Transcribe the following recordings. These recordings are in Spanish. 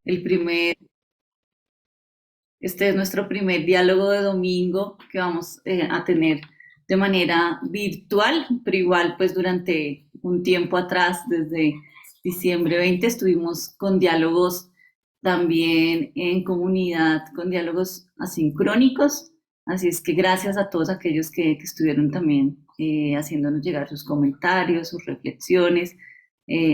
el primer, este es nuestro primer diálogo de domingo que vamos a tener de manera virtual, pero igual pues durante un tiempo atrás, desde diciembre 20, estuvimos con diálogos también en comunidad, con diálogos asincrónicos. Así es que gracias a todos aquellos que estuvieron también haciéndonos llegar sus comentarios, sus reflexiones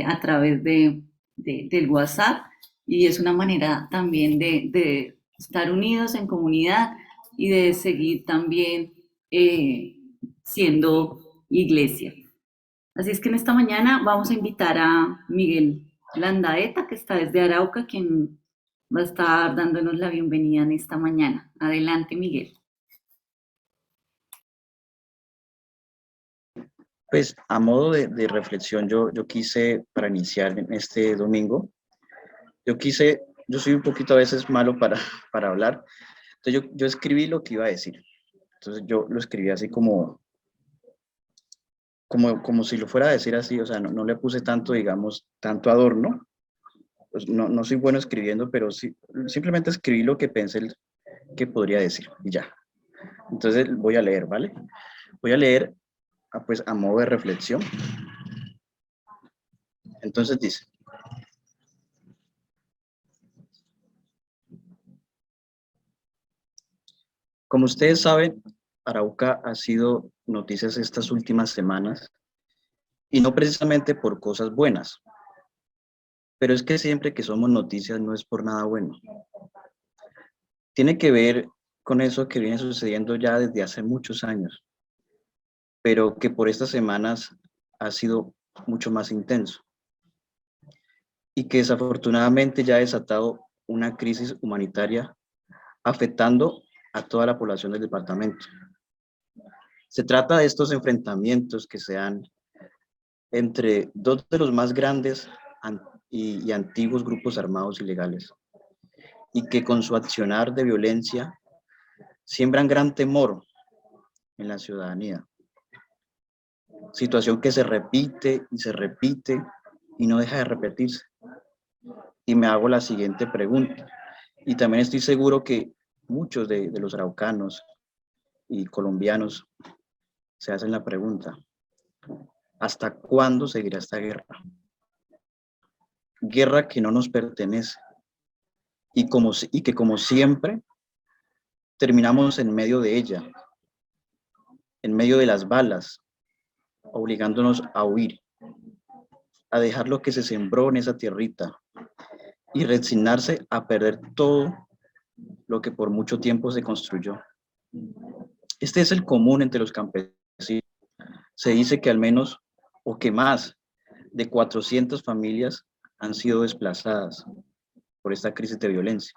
a través del WhatsApp. Y es una manera también de estar unidos en comunidad y de seguir también eh, siendo iglesia. Así es que en esta mañana vamos a invitar a Miguel Landaeta, que está desde Arauca, quien va a estar dándonos la bienvenida en esta mañana. Adelante, Miguel. Pues a modo de reflexión, yo quise, para iniciar en este domingo, yo soy un poquito a veces malo para hablar, entonces yo escribí lo que iba a decir. Entonces yo lo escribí así como si lo fuera a decir así, o sea, no le puse tanto, digamos, tanto adorno. Pues no soy bueno escribiendo, pero sí, simplemente escribí lo que pensé que podría decir y ya. Entonces voy a leer, ¿vale? Voy a leer, pues a modo de reflexión. Entonces dice: como ustedes saben, Arauca ha sido noticias estas últimas semanas, y no precisamente por cosas buenas, pero es que siempre que somos noticias no es por nada bueno. Tiene que ver con eso que viene sucediendo ya desde hace muchos años, pero que por estas semanas ha sido mucho más intenso y que desafortunadamente ya ha desatado una crisis humanitaria afectando a toda la población del departamento. Se trata de estos enfrentamientos que se dan entre dos de los más grandes y antiguos grupos armados ilegales, y que con su accionar de violencia siembran gran temor en la ciudadanía. Situación que se repite y se repite y no deja de repetirse. Y me hago la siguiente pregunta, y también estoy seguro que muchos de los araucanos y colombianos se hacen la pregunta: ¿hasta cuándo seguirá esta guerra? Guerra que no nos pertenece y que como siempre terminamos en medio de ella, en medio de las balas, obligándonos a huir, a dejar lo que se sembró en esa tierrita y resignarse a perder todo lo que por mucho tiempo se construyó. Este es el común entre los campesinos. Se dice que al menos o que más de 400 familias han sido desplazadas por esta crisis de violencia.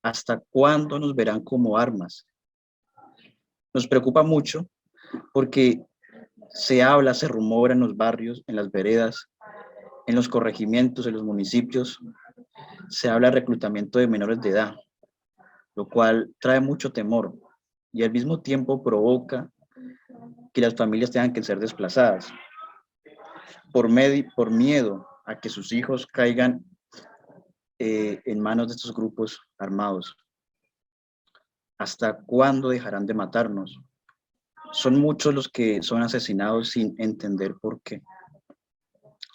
¿Hasta cuándo nos verán como armas? Nos preocupa mucho porque se habla, se rumora en los barrios, en las veredas, en los corregimientos, en los municipios, se habla de reclutamiento de menores de edad, lo cual trae mucho temor y al mismo tiempo provoca que las familias tengan que ser desplazadas por miedo a que sus hijos caigan en manos de estos grupos armados. ¿Hasta cuándo dejarán de matarnos? Son muchos los que son asesinados sin entender por qué.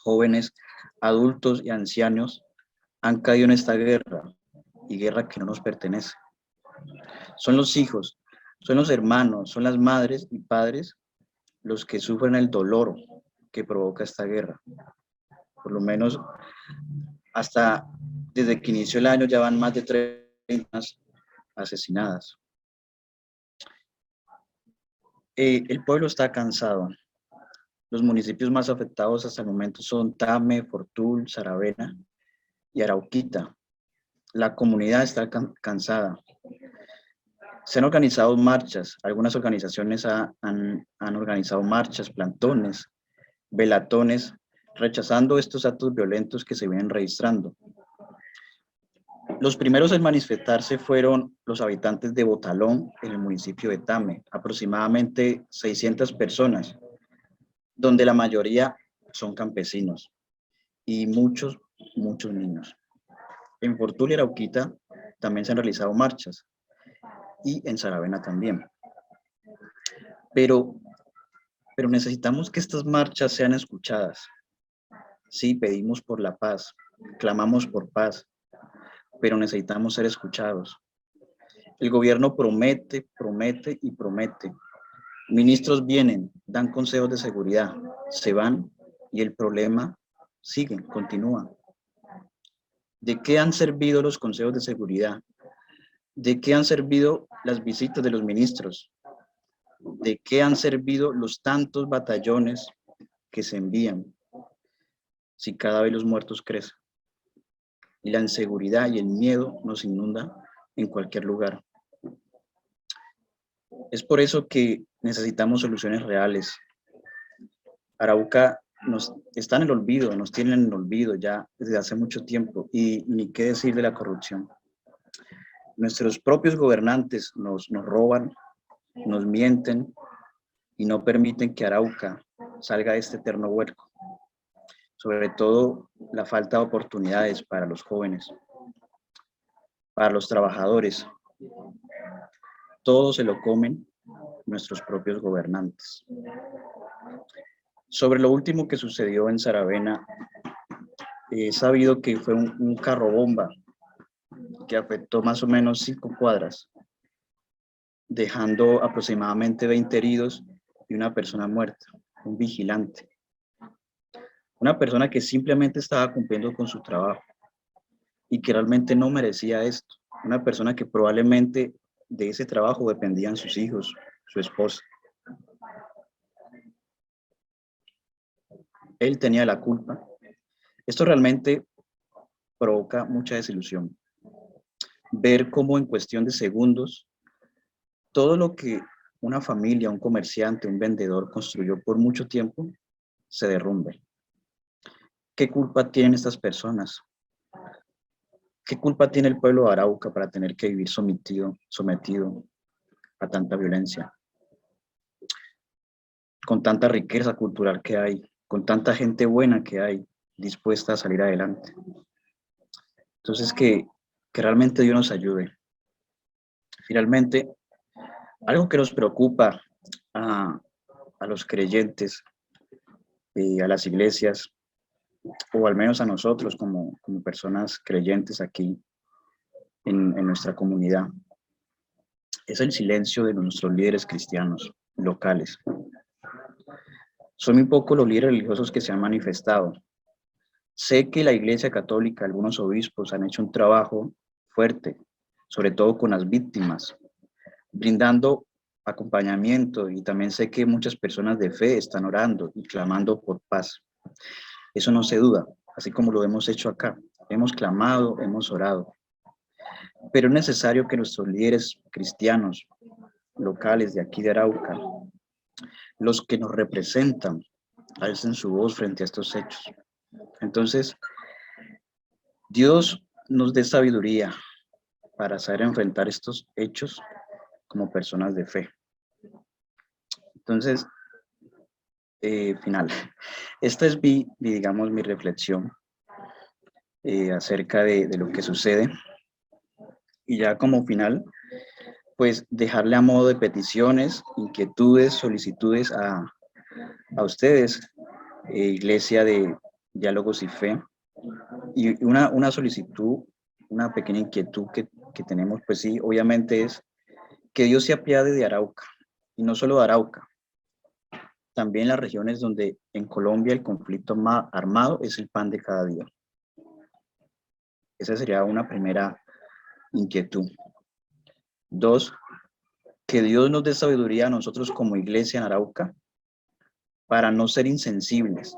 Jóvenes, adultos y ancianos han caído en esta guerra, y guerra que no nos pertenece. Son los hijos, son los hermanos, son las madres y padres los que sufren el dolor que provoca esta guerra. Por lo menos hasta desde que inició el año ya van más de 30 asesinadas. El pueblo está cansado. Los municipios más afectados hasta el momento son Tame, Fortul, Saravena y Arauquita. La comunidad está cansada. Se han organizado marchas, algunas organizaciones han organizado marchas, plantones, velatones, rechazando estos actos violentos que se vienen registrando. Los primeros en manifestarse fueron los habitantes de Botalón, en el municipio de Tame, aproximadamente 600 personas, donde la mayoría son campesinos y muchos muchos niños. En Fortul y Arauquita también se han realizado marchas y en Saravena también. Pero necesitamos que estas marchas sean escuchadas. Sí, pedimos por la paz, clamamos por paz, pero necesitamos ser escuchados. El gobierno promete, promete y promete. Ministros vienen, dan consejos de seguridad, se van y el problema sigue, continúa. ¿De qué han servido los consejos de seguridad? ¿De qué han servido las visitas de los ministros? ¿De qué han servido los tantos batallones que se envían si cada vez los muertos crecen? Y la inseguridad y el miedo nos inunda en cualquier lugar. Es por eso que necesitamos soluciones reales. Arauca está en el olvido, nos tienen en el olvido ya desde hace mucho tiempo, y ni qué decir de la corrupción. Nuestros propios gobernantes nos roban, nos mienten y no permiten que Arauca salga de este eterno hueco. Sobre todo la falta de oportunidades para los jóvenes, para los trabajadores. Todo se lo comen nuestros propios gobernantes. Sobre lo último que sucedió en Saravena, he sabido que fue un carro bomba que afectó más o menos 5 cuadras, dejando aproximadamente 20 heridos y una persona muerta, un vigilante. Una persona que simplemente estaba cumpliendo con su trabajo y que realmente no merecía esto. Una persona que probablemente de ese trabajo dependían sus hijos, su esposa. Él tenía la culpa. Esto realmente provoca mucha desilusión. Ver cómo en cuestión de segundos, todo lo que una familia, un comerciante, un vendedor construyó por mucho tiempo, se derrumbe. ¿Qué culpa tienen estas personas? ¿Qué culpa tiene el pueblo de Arauca para tener que vivir sometido a tanta violencia? Con tanta riqueza cultural que hay, con tanta gente buena que hay, dispuesta a salir adelante. Entonces, que realmente Dios nos ayude. Finalmente, algo que nos preocupa a los creyentes, a las iglesias, o al menos a nosotros como personas creyentes aquí en nuestra comunidad, es el silencio de nuestros líderes cristianos locales. Son muy pocos los líderes religiosos que se han manifestado. Sé que la Iglesia Católica, algunos obispos han hecho un trabajo fuerte, sobre todo con las víctimas, brindando acompañamiento, y también sé que muchas personas de fe están orando y clamando por paz. Eso no se duda, así como lo hemos hecho acá. Hemos clamado, hemos orado. Pero es necesario que nuestros líderes cristianos locales de aquí de Arauca, los que nos representan, alcen su voz frente a estos hechos. Entonces, Dios nos dé sabiduría para saber enfrentar estos hechos como personas de fe. Entonces, final. Esta es digamos, mi reflexión acerca de lo que sucede. Y ya como final, pues dejarle a modo de peticiones, inquietudes, solicitudes a ustedes, Iglesia de Diálogos y Fe, y una solicitud, una pequeña inquietud que tenemos, pues sí, obviamente es que Dios se apiade de Arauca, y no solo de Arauca, también las regiones donde en Colombia el conflicto armado es el pan de cada día. Esa sería una primera inquietud. 2, que Dios nos dé sabiduría a nosotros como iglesia en Arauca para no ser insensibles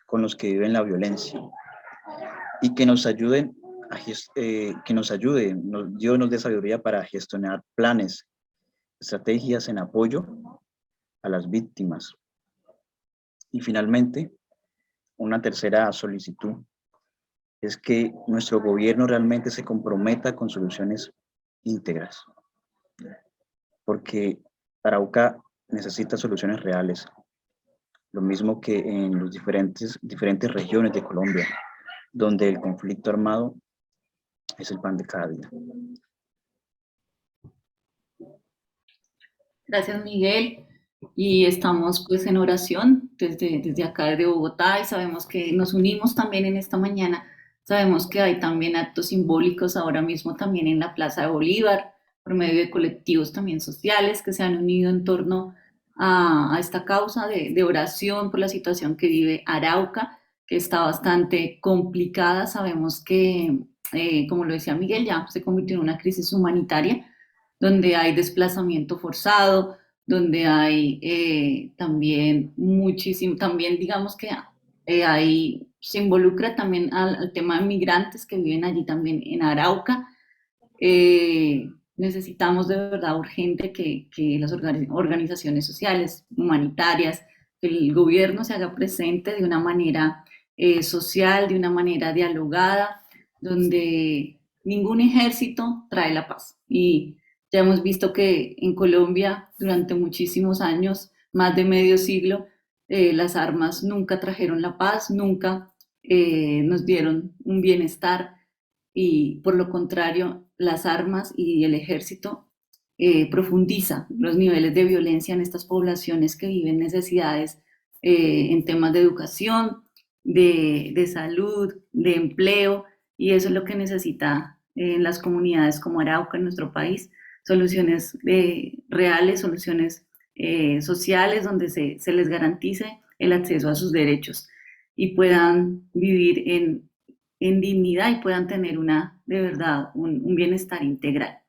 con los que viven la violencia, y que nos ayuden Dios nos dé sabiduría para gestionar planes, estrategias en apoyo a las víctimas. Y finalmente, una tercera solicitud es que nuestro gobierno realmente se comprometa con soluciones íntegras, porque Arauca necesita soluciones reales, lo mismo que en los diferentes regiones de Colombia. donde el conflicto armado es el pan de cada día. Gracias, Miguel. Y estamos pues en oración desde acá, desde Bogotá, y sabemos que nos unimos también en esta mañana. Sabemos que hay también actos simbólicos ahora mismo también en la Plaza de Bolívar, por medio de colectivos también sociales que se han unido en torno a esta causa de oración por la situación que vive Arauca, que está bastante complicada. Sabemos que, como lo decía Miguel, ya se convirtió en una crisis humanitaria donde hay desplazamiento forzado, donde hay también muchísimo, también digamos que se involucra también al tema de migrantes que viven allí también en Arauca. Necesitamos de verdad urgente que las organizaciones sociales, humanitarias, que el gobierno se haga presente de una manera social, de una manera dialogada, donde ningún ejército trae la paz. Y ya hemos visto que en Colombia durante muchísimos años, más de medio siglo, las armas nunca trajeron la paz, nunca nos dieron un bienestar, y por lo contrario, las armas y el ejército profundiza los niveles de violencia en estas poblaciones que viven necesidades en temas de educación, de salud, de empleo, y eso es lo que necesita en las comunidades como Arauca en nuestro país, soluciones reales, soluciones sociales donde se les garantice el acceso a sus derechos y puedan vivir en dignidad y puedan tener de verdad, un bienestar integral.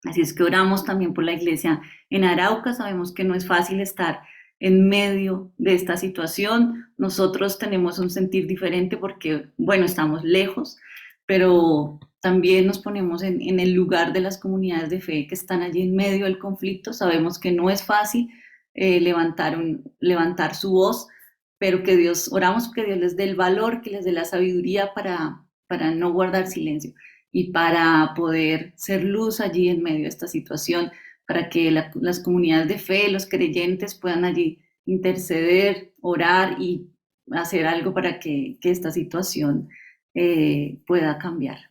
Así es que oramos también por la iglesia en Arauca. Sabemos que no es fácil estar en medio de esta situación. Nosotros tenemos un sentir diferente porque, bueno, estamos lejos, pero también nos ponemos en el lugar de las comunidades de fe que están allí en medio del conflicto. Sabemos que no es fácil levantar su voz, pero que oramos que Dios les dé el valor, que les dé la sabiduría para no guardar silencio y para poder ser luz allí en medio de esta situación, para que las comunidades de fe, los creyentes puedan allí interceder, orar y hacer algo para que esta situación pueda cambiar.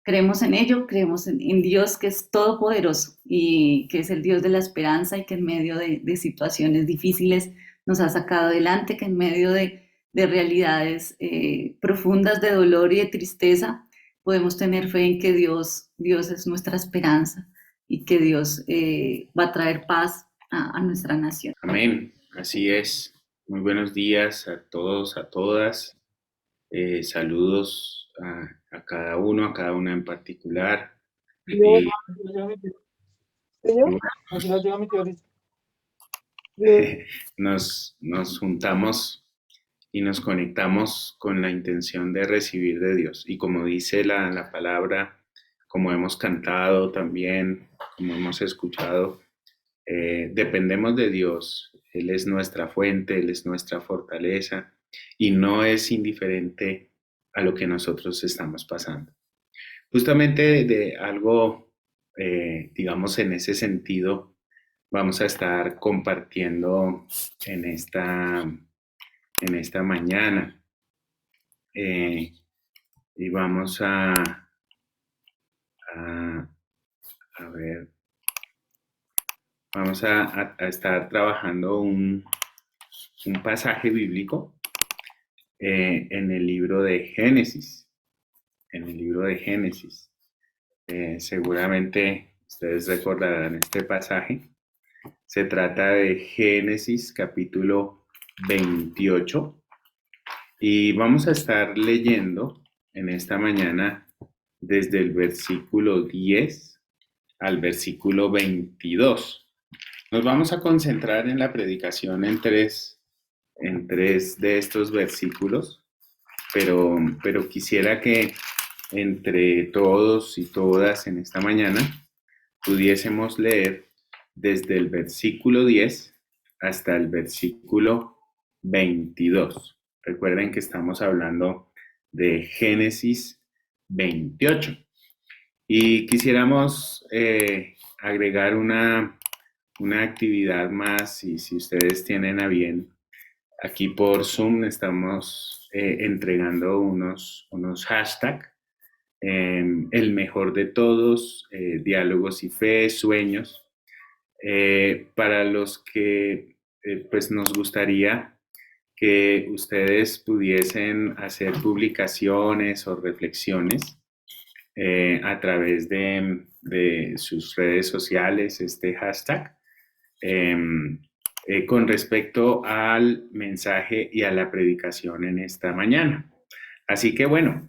Creemos en ello, creemos en Dios que es todopoderoso y que es el Dios de la esperanza y que en medio de situaciones difíciles nos ha sacado adelante, que en medio de realidades profundas de dolor y de tristeza podemos tener fe en que Dios es nuestra esperanza y que Dios va a traer paz a nuestra nación. Amén, así es. Muy buenos días a todos, a todas. Saludos a cada uno, a cada una en particular. Nos juntamos y nos conectamos con la intención de recibir de Dios. Y como dice la palabra, como hemos cantado también, como hemos escuchado, dependemos de Dios. Él es nuestra fuente, Él es nuestra fortaleza y no es indiferente a lo que nosotros estamos pasando. Justamente de algo, digamos, en ese sentido, vamos a estar compartiendo en esta mañana. Y vamos a ver, vamos a estar trabajando un pasaje bíblico en el libro de Génesis. En el libro de Génesis. Seguramente ustedes recordarán este pasaje. Se trata de Génesis capítulo 28 y vamos a estar leyendo en esta mañana desde el versículo 10 al versículo 22. Nos vamos a concentrar en la predicación en tres de estos versículos, pero quisiera que entre todos y todas en esta mañana pudiésemos leer desde el versículo 10 hasta el versículo 22. Recuerden que estamos hablando de Génesis 28. Y quisiéramos agregar una actividad más, y si ustedes tienen a bien Aquí por Zoom estamos entregando unos hashtags. El mejor de todos, diálogos y fe, sueños, para los que pues nos gustaría que ustedes pudiesen hacer publicaciones o reflexiones a través de sus redes sociales, este hashtag, con respecto al mensaje y a la predicación en esta mañana. Así que bueno,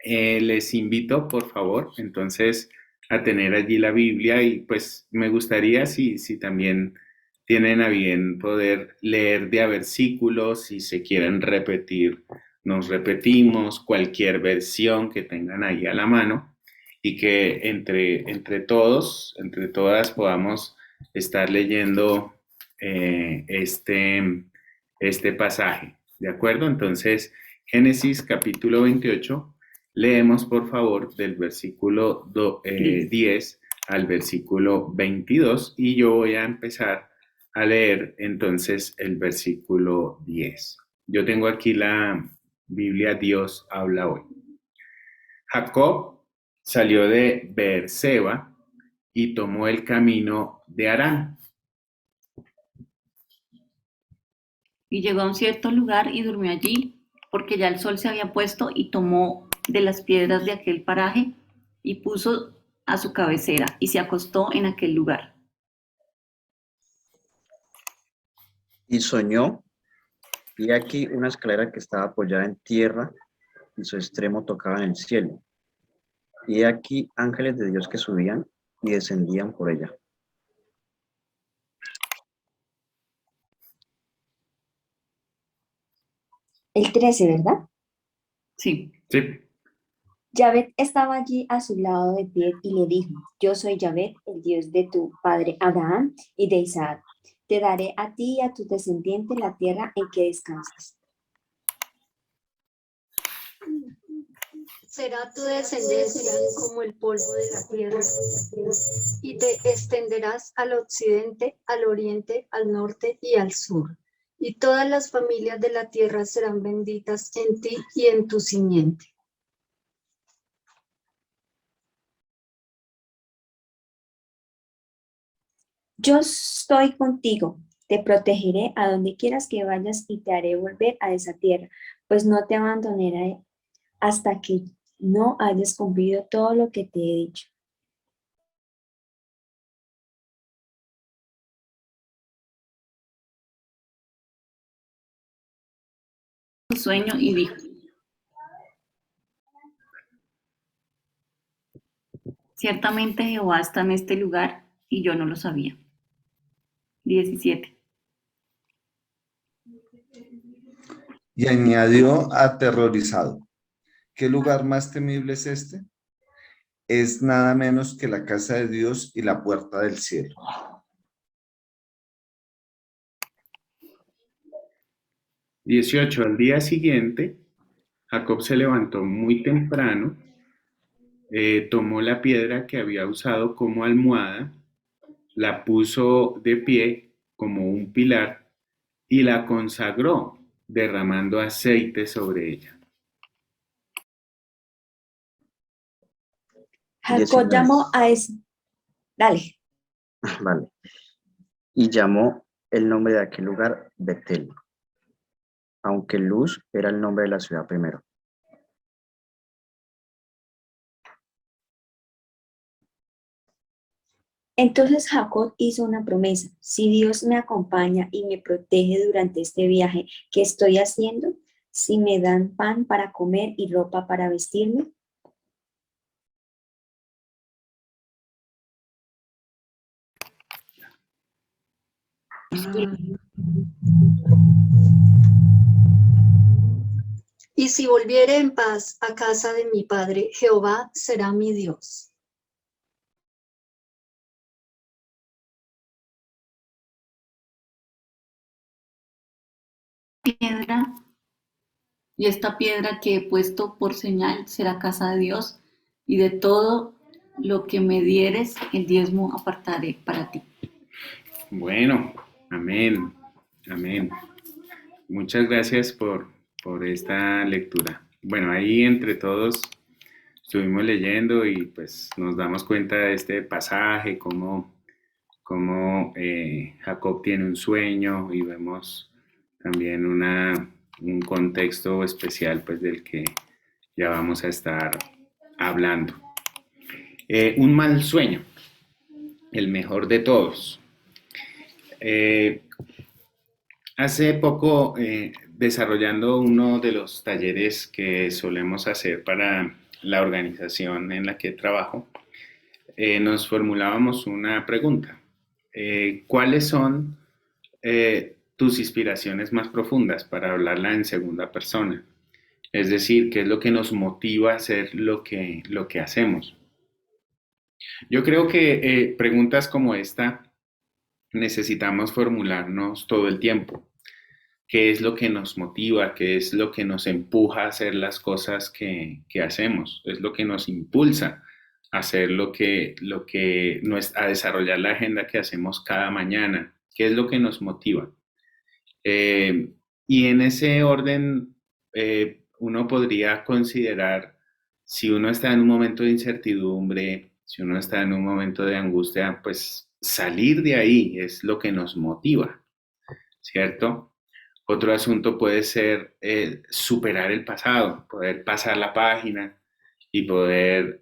les invito, por favor, entonces a tener allí la Biblia y pues me gustaría si también tienen a bien poder leer de a versículos, si se quieren repetir, nos repetimos cualquier versión que tengan ahí a la mano y que entre todos, entre todas podamos estar leyendo este pasaje, ¿de acuerdo? Entonces, Génesis capítulo 28. Leemos, por favor, del versículo 10 al versículo 22 y yo voy a empezar a leer entonces el versículo 10. Yo tengo aquí la Biblia Dios habla hoy. Jacob salió de Beerseba y tomó el camino de Harán. Y llegó a un cierto lugar y durmió allí, porque ya el sol se había puesto, y tomó de las piedras de aquel paraje y puso a su cabecera y se acostó en aquel lugar. Y soñó, y aquí una escalera que estaba apoyada en tierra y su extremo tocaba en el cielo. Y aquí ángeles de Dios que subían y descendían por ella. El 13, ¿verdad? Sí. Sí. Yahvé estaba allí a su lado de pie y le dijo: Yo soy Yahvé, el Dios de tu padre Abraham y de Isaac. Te daré a ti y a tu descendiente la tierra en que descansas. Será tu descendencia como el polvo de la tierra, y te extenderás al occidente, al oriente, al norte y al sur. Y todas las familias de la tierra serán benditas en ti y en tu simiente. Yo estoy contigo, te protegeré a donde quieras que vayas y te haré volver a esa tierra, pues no te abandonaré hasta que no hayas cumplido todo lo que te he dicho. Su sueño y dijo: Ciertamente Jehová está en este lugar y yo no lo sabía. 17. Y añadió aterrorizado: ¿Qué lugar más temible es este? Es nada menos que la casa de Dios y la puerta del cielo. 18. Al día siguiente, Jacob se levantó muy temprano, tomó la piedra que había usado como almohada, la puso de pie como un pilar y la consagró, derramando aceite sobre ella. Jacob 19. llamó a ese. Dale. Vale. Y llamó el nombre de aquel lugar Betel, aunque Luz era el nombre de la ciudad primero. Entonces Jacob hizo una promesa: si Dios me acompaña y me protege durante este viaje que estoy haciendo, si me dan pan para comer y ropa para vestirme. Y si volviere en paz a casa de mi padre, Jehová será mi Dios. Piedra, y esta piedra que he puesto por señal será casa de Dios, y de todo lo que me dieres, el diezmo apartaré para ti. Bueno, amén, amén. Muchas gracias por esta lectura. Bueno, ahí entre todos estuvimos leyendo y pues nos damos cuenta de este pasaje, cómo Jacob tiene un sueño y vemos también un contexto especial pues del que ya vamos a estar hablando. Un mal sueño, el mejor de todos. Hace poco, desarrollando uno de los talleres que solemos hacer para la organización en la que trabajo, nos formulábamos una pregunta. ¿Cuáles son tus inspiraciones más profundas para hablarla en segunda persona? Es decir, ¿qué es lo que nos motiva a hacer lo que hacemos? Yo creo que preguntas como esta necesitamos formularnos todo el tiempo. ¿Qué es lo que nos motiva? ¿Qué es lo que nos empuja a hacer las cosas que hacemos? Es lo que nos impulsa a hacer a desarrollar la agenda que hacemos cada mañana. ¿Qué es lo que nos motiva? Y en ese orden, uno podría considerar si uno está en un momento de incertidumbre, si uno está en un momento de angustia, pues salir de ahí es lo que nos motiva, ¿cierto? Otro asunto puede ser superar el pasado, poder pasar la página y poder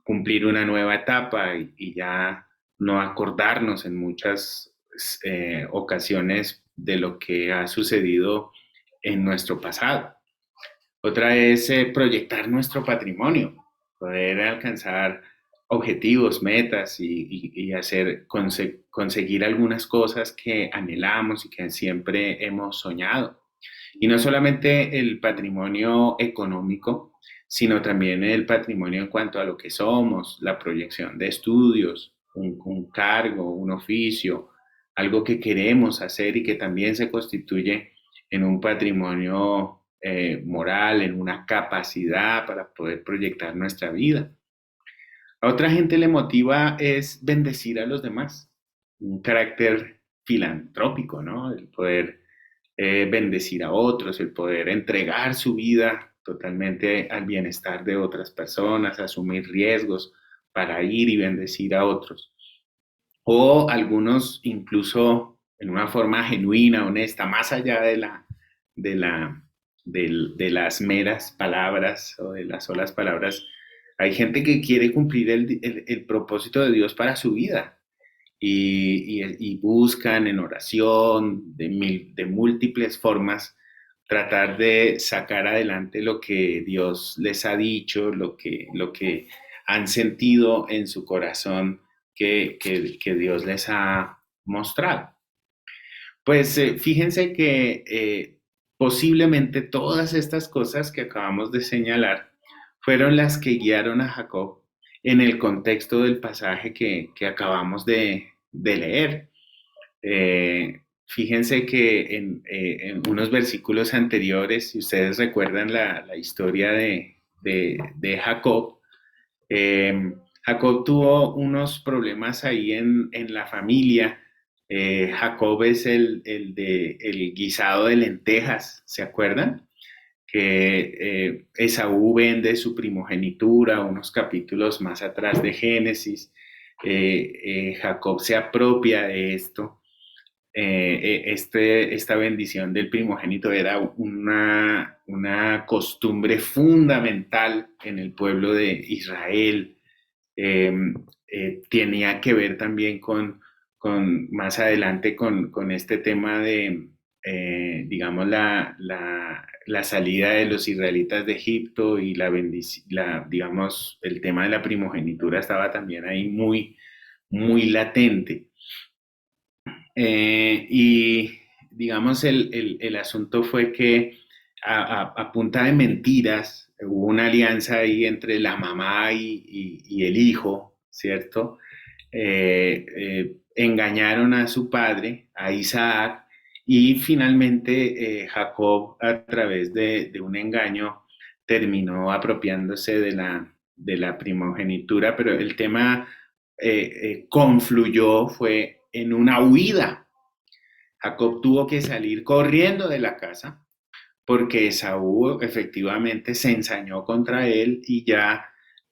cumplir una nueva etapa y ya no acordarnos en muchas ocasiones de lo que ha sucedido en nuestro pasado. Otra es proyectar nuestro patrimonio, poder alcanzar objetivos, metas y conseguir algunas cosas que anhelamos y que siempre hemos soñado. Y no solamente el patrimonio económico, sino también el patrimonio en cuanto a lo que somos, la proyección de estudios, un cargo, un oficio, algo que queremos hacer y que también se constituye en un patrimonio moral, en una capacidad para poder proyectar nuestra vida. A otra gente le motiva es bendecir a los demás, un carácter filantrópico, ¿no? El poder bendecir a otros, el poder entregar su vida totalmente al bienestar de otras personas, asumir riesgos para ir y bendecir a otros. O algunos incluso en una forma genuina, honesta, más allá de las meras palabras o de las solas palabras, hay gente que quiere cumplir el propósito de Dios para su vida y buscan en oración de múltiples formas tratar de sacar adelante lo que Dios les ha dicho, lo que han sentido en su corazón que Dios les ha mostrado. Pues fíjense que posiblemente todas estas cosas que acabamos de señalar fueron las que guiaron a Jacob en el contexto del pasaje que acabamos de leer. Fíjense que en unos versículos anteriores, si ustedes recuerdan la historia de Jacob, Jacob tuvo unos problemas ahí en la familia. Jacob es el guisado de lentejas, ¿se acuerdan? Que Esaú vende su primogenitura unos capítulos más atrás de Génesis. Jacob se apropia de esto. Esta bendición del primogénito era una costumbre fundamental en el pueblo de Israel. Tenía que ver también más adelante con este tema de, digamos, la salida de los israelitas de Egipto y digamos, el tema de la primogenitura estaba también ahí muy, muy latente. Y digamos, el asunto fue que a punta de mentiras hubo una alianza ahí entre la mamá y el hijo, ¿cierto? Engañaron a su padre, a Isaac, y finalmente Jacob, a través de un engaño, terminó apropiándose de la primogenitura, pero el tema confluyó, fue en una huida. Jacob tuvo que salir corriendo de la casa porque Esaú efectivamente se ensañó contra él y ya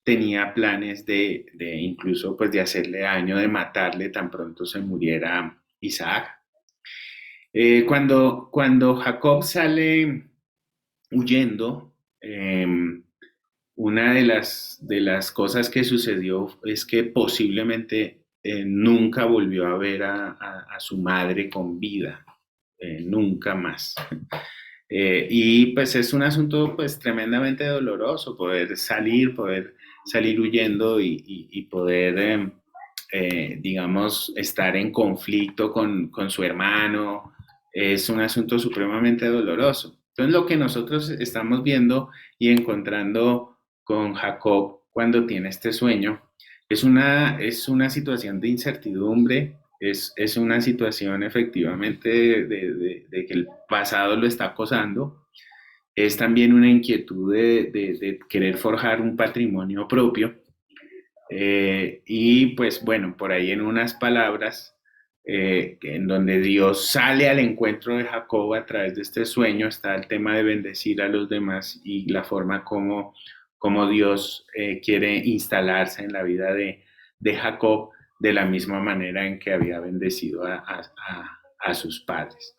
tenía planes de incluso pues de hacerle daño, de matarle tan pronto se muriera Isaac. Cuando Jacob sale huyendo, una de las cosas que sucedió es que posiblemente nunca volvió a ver a su madre con vida, nunca más. Y pues es un asunto pues tremendamente doloroso poder salir huyendo y poder, digamos, estar en conflicto con su hermano. Es un asunto supremamente doloroso. Entonces lo que nosotros estamos viendo y encontrando con Jacob cuando tiene este sueño es una situación de incertidumbre, es una situación efectivamente de que el pasado lo está acosando, es también una inquietud de querer forjar un patrimonio propio. Y pues bueno, por ahí en unas palabras, en donde Dios sale al encuentro de Jacob a través de este sueño, está el tema de bendecir a los demás y la forma como Dios quiere instalarse en la vida de Jacob de la misma manera en que había bendecido a sus padres.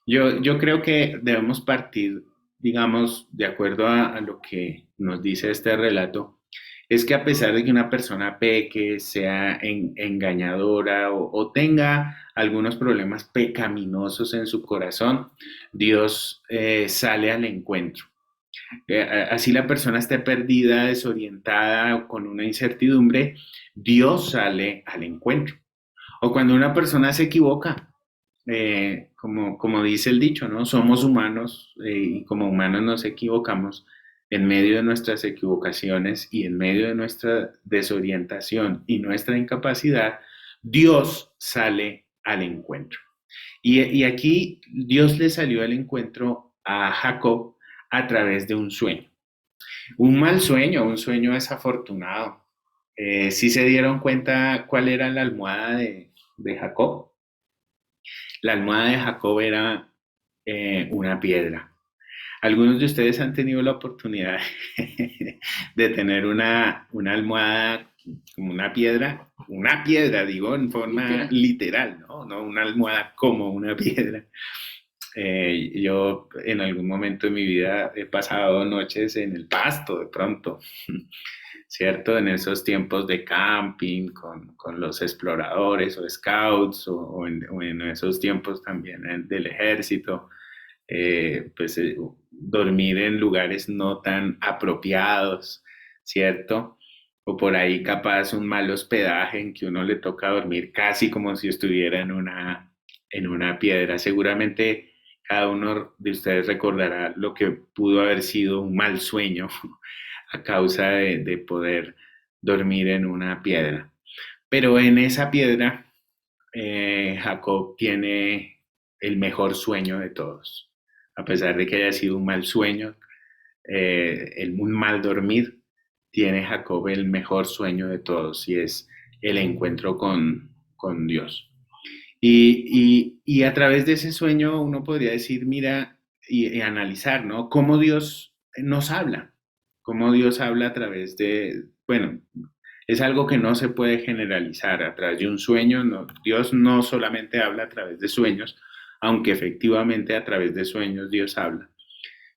Yo creo que debemos partir, digamos, de acuerdo a lo que nos dice este relato, es que a pesar de que una persona peque, sea engañadora o tenga algunos problemas pecaminosos en su corazón, Dios sale al encuentro. Así la persona esté perdida, desorientada o con una incertidumbre, Dios sale al encuentro. O cuando una persona se equivoca, como dice el dicho, ¿no? Somos humanos y como humanos nos equivocamos. En medio de nuestras equivocaciones y en medio de nuestra desorientación y nuestra incapacidad, Dios sale al encuentro. Y aquí Dios le salió al encuentro a Jacob a través de un sueño. Un mal sueño, un sueño desafortunado. ¿Sí se dieron cuenta cuál era la almohada de Jacob? La almohada de Jacob era una piedra. Algunos de ustedes han tenido la oportunidad de tener una almohada como una piedra, digo, en forma literal, ¿no? No una almohada como una piedra. Yo en algún momento de mi vida he pasado noches en el pasto de pronto, ¿cierto? En esos tiempos de camping con los exploradores o scouts o en esos tiempos también del ejército, dormir en lugares no tan apropiados, ¿cierto? O por ahí capaz un mal hospedaje en que uno le toca dormir casi como si estuviera en una piedra. Seguramente cada uno de ustedes recordará lo que pudo haber sido un mal sueño a causa de poder dormir en una piedra. Pero en esa piedra, Jacob tiene el mejor sueño de todos. A pesar de que haya sido un mal sueño, un mal dormir, tiene Jacob el mejor sueño de todos y es el encuentro con Dios. Y a través de ese sueño uno podría decir, mira, y analizar, ¿no? Cómo Dios nos habla, cómo Dios habla a través bueno, es algo que no se puede generalizar a través de un sueño. No, Dios no solamente habla a través de sueños, aunque efectivamente a través de sueños Dios habla,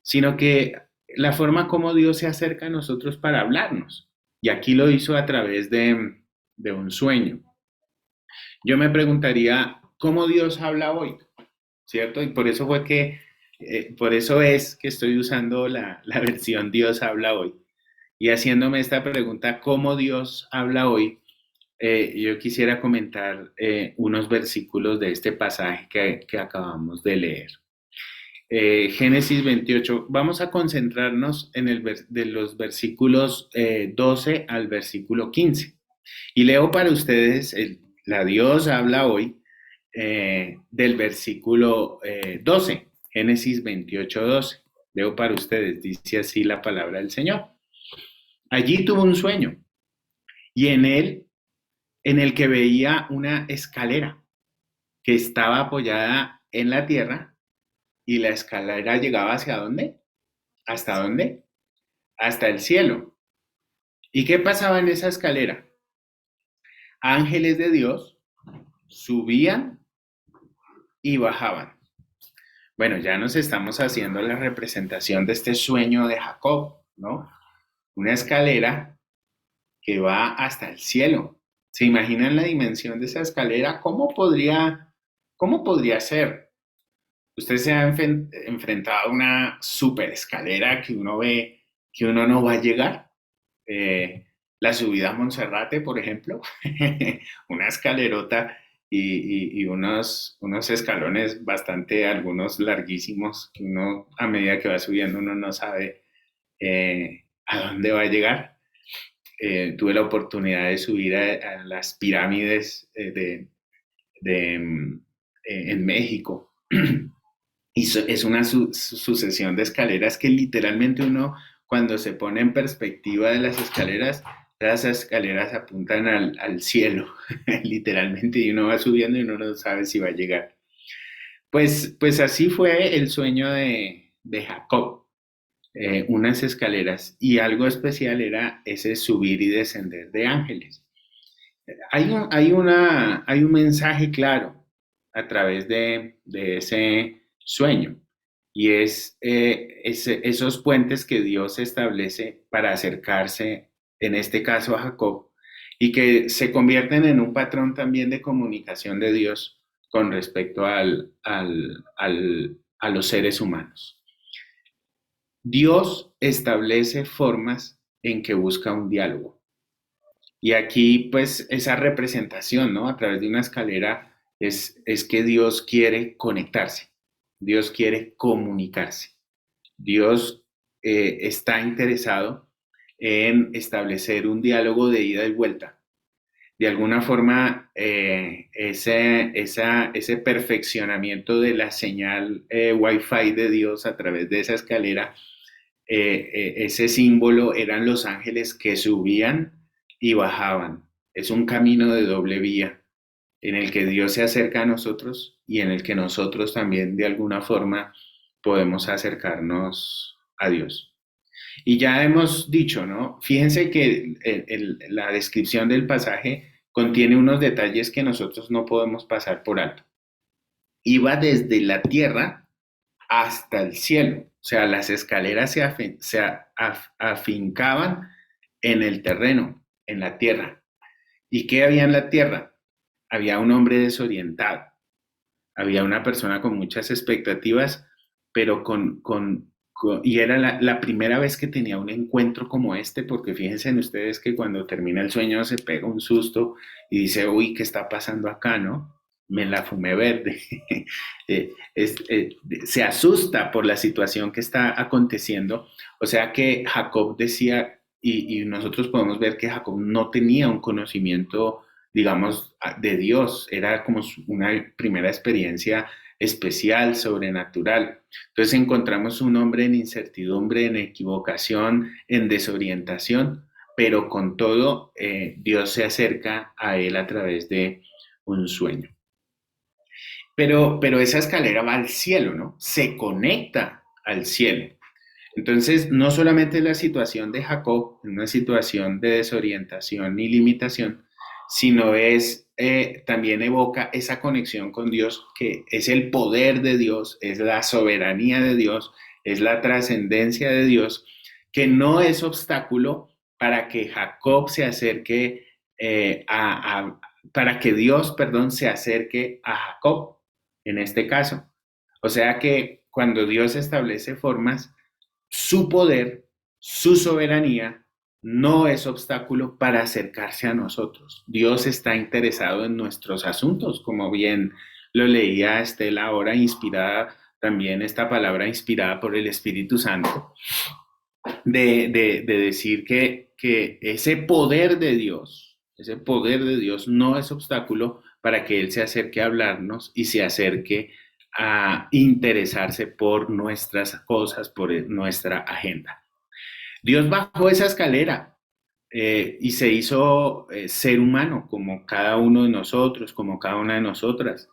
sino que la forma como Dios se acerca a nosotros para hablarnos. Y aquí lo hizo a través de un sueño. Yo me preguntaría, ¿cómo Dios habla hoy? ¿Cierto? Y por eso es que estoy usando la versión Dios habla hoy. Y haciéndome esta pregunta, ¿cómo Dios habla hoy? Yo quisiera comentar unos versículos de este pasaje que acabamos de leer. Génesis 28, vamos a concentrarnos en de los versículos 12 al versículo 15. Y leo para ustedes, la Dios habla hoy del versículo 12, Génesis 28, 12. Leo para ustedes, dice así la palabra del Señor. Allí tuvo un sueño y en el que veía una escalera que estaba apoyada en la tierra y la escalera llegaba ¿hacia dónde? ¿Hasta dónde? Hasta el cielo. ¿Y qué pasaba en esa escalera? Ángeles de Dios subían y bajaban. Bueno, ya nos estamos haciendo la representación de este sueño de Jacob, ¿no? Una escalera que va hasta el cielo. ¿Se imaginan la dimensión de esa escalera? ¿Cómo podría ser? Usted se ha enfrentado a una super escalera que uno ve que uno no va a llegar. La subida a Monserrate, por ejemplo, una escalerota y unos escalones bastante, algunos larguísimos, que uno a medida que va subiendo uno no sabe a dónde va a llegar. Tuve la oportunidad de subir a las pirámides en México. Y es una sucesión de escaleras que literalmente uno, cuando se pone en perspectiva de las escaleras apuntan al cielo, literalmente, y uno va subiendo y uno no sabe si va a llegar. Pues así fue el sueño de Jacob, unas escaleras, y algo especial era ese subir y descender de ángeles. Hay un mensaje claro a través de ese sueño, y es esos puentes que Dios establece para acercarse, en este caso a Jacob, y que se convierten en un patrón también de comunicación de Dios con respecto a los seres humanos. Dios establece formas en que busca un diálogo. Y aquí, pues, esa representación, ¿no? A través de una escalera es que Dios quiere conectarse, Dios quiere comunicarse. Dios está interesado en establecer un diálogo de ida y vuelta. De alguna forma, ese perfeccionamiento de la señal Wi-Fi de Dios a través de esa escalera, ese símbolo eran los ángeles que subían y bajaban. Es un camino de doble vía en el que Dios se acerca a nosotros y en el que nosotros también de alguna forma podemos acercarnos a Dios. Y ya hemos dicho, ¿no? Fíjense que la descripción del pasaje contiene unos detalles que nosotros no podemos pasar por alto. Iba desde la tierra hasta el cielo. O sea, las escaleras se afincaban en el terreno, en la tierra. ¿Y qué había en la tierra? Había un hombre desorientado. Había una persona con muchas expectativas, pero y era la primera vez que tenía un encuentro como este, porque fíjense en ustedes que cuando termina el sueño se pega un susto y dice, uy, ¿qué está pasando acá, no? Me la fumé verde. Se asusta por la situación que está aconteciendo. O sea que Jacob decía, y nosotros podemos ver que Jacob no tenía un conocimiento, digamos, de Dios. Era como una primera experiencia especial, sobrenatural. Entonces encontramos un hombre en incertidumbre, en equivocación, en desorientación, pero con todo Dios se acerca a él a través de un sueño. Pero esa escalera va al cielo, ¿no? Se conecta al cielo. Entonces, no solamente la situación de Jacob, una situación de desorientación y limitación, sino también evoca esa conexión con Dios, que es el poder de Dios, es la soberanía de Dios, es la trascendencia de Dios, que no es obstáculo para que Jacob se acerque para que Dios, perdón, se acerque a Jacob, en este caso. O sea que cuando Dios establece formas, su poder, su soberanía, no es obstáculo para acercarse a nosotros. Dios está interesado en nuestros asuntos, como bien lo leía Estela ahora, inspirada, también esta palabra inspirada por el Espíritu Santo, de decir que ese poder de Dios no es obstáculo para que Él se acerque a hablarnos y se acerque a interesarse por nuestras cosas, por nuestra agenda. Dios bajó esa escalera y se hizo ser humano como cada uno de nosotros, como cada una de nosotras.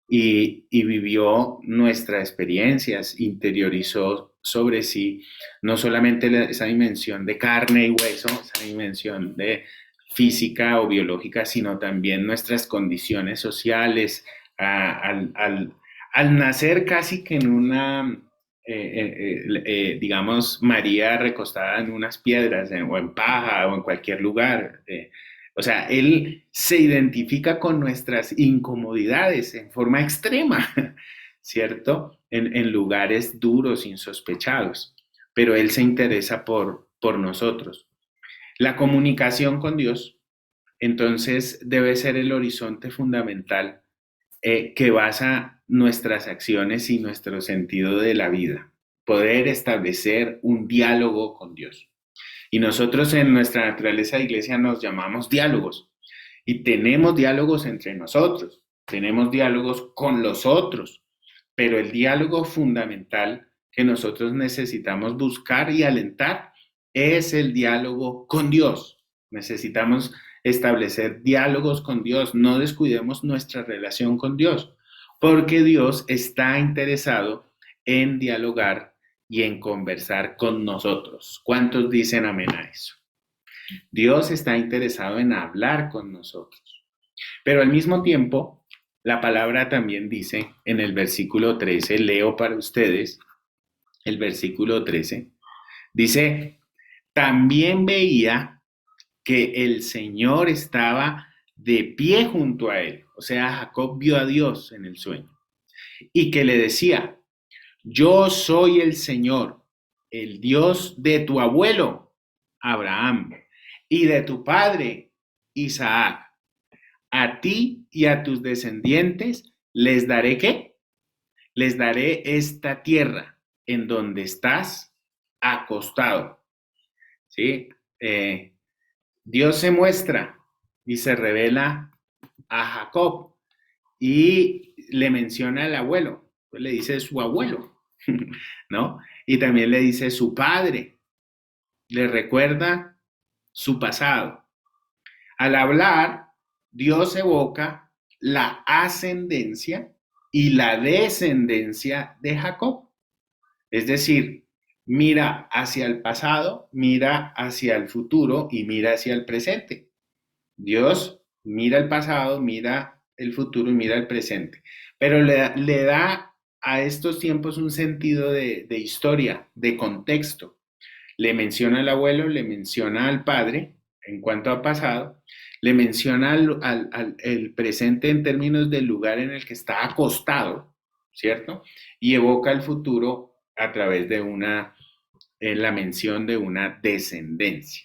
y vivió nuestras experiencias, interiorizó sobre sí no solamente esa dimensión de carne y hueso, esa dimensión de física o biológica, sino también nuestras condiciones sociales, al nacer casi que en una, digamos, María recostada en unas piedras o en paja o en cualquier lugar. O sea, él se identifica con nuestras incomodidades en forma extrema, ¿cierto? En lugares duros, insospechados, pero él se interesa por nosotros. La comunicación con Dios, entonces, debe ser el horizonte fundamental que basa nuestras acciones y nuestro sentido de la vida. Poder establecer un diálogo con Dios. Y nosotros en nuestra naturaleza de iglesia nos llamamos diálogos. Y tenemos diálogos entre nosotros, tenemos diálogos con los otros, pero el diálogo fundamental que nosotros necesitamos buscar y alentar es el diálogo con Dios. Necesitamos establecer diálogos con Dios, no descuidemos nuestra relación con Dios, porque Dios está interesado en dialogar y en conversar con nosotros. ¿Cuántos dicen amén a eso? Dios está interesado en hablar con nosotros. Pero al mismo tiempo, la palabra también dice en el versículo 13, leo para ustedes el versículo 13, dice, también veía que el Señor estaba de pie junto a él. O sea, Jacob vio a Dios en el sueño y que le decía, yo soy el Señor, el Dios de tu abuelo, Abraham, y de tu padre, Isaac. A ti y a tus descendientes les daré ¿qué? Les daré esta tierra en donde estás acostado. ¿Sí? Dios se muestra y se revela a Jacob y le menciona al abuelo, pues le dice su abuelo, ¿no? Y también le dice su padre, le recuerda su pasado. Al hablar, Dios evoca la ascendencia y la descendencia de Jacob. Es decir, mira hacia el pasado, mira hacia el futuro y mira hacia el presente. Dios mira el pasado, mira el futuro y mira el presente. Pero le da a estos tiempos un sentido de historia, de contexto. Le menciona al abuelo, le menciona al padre en cuanto a pasado, le menciona el presente en términos del lugar en el que está acostado, ¿cierto? Y evoca el futuro a través de la mención de una descendencia.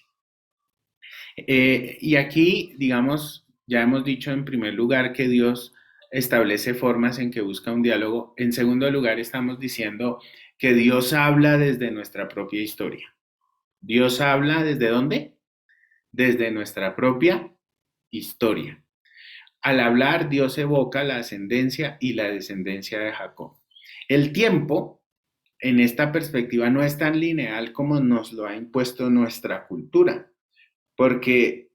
Y aquí, digamos, ya hemos dicho en primer lugar que Dios establece formas en que busca un diálogo. En segundo lugar, estamos diciendo que Dios habla desde nuestra propia historia. Dios habla ¿desde dónde? Desde nuestra propia historia. Al hablar, Dios evoca la ascendencia y la descendencia de Jacob. El tiempo, en esta perspectiva, no es tan lineal como nos lo ha impuesto nuestra cultura, porque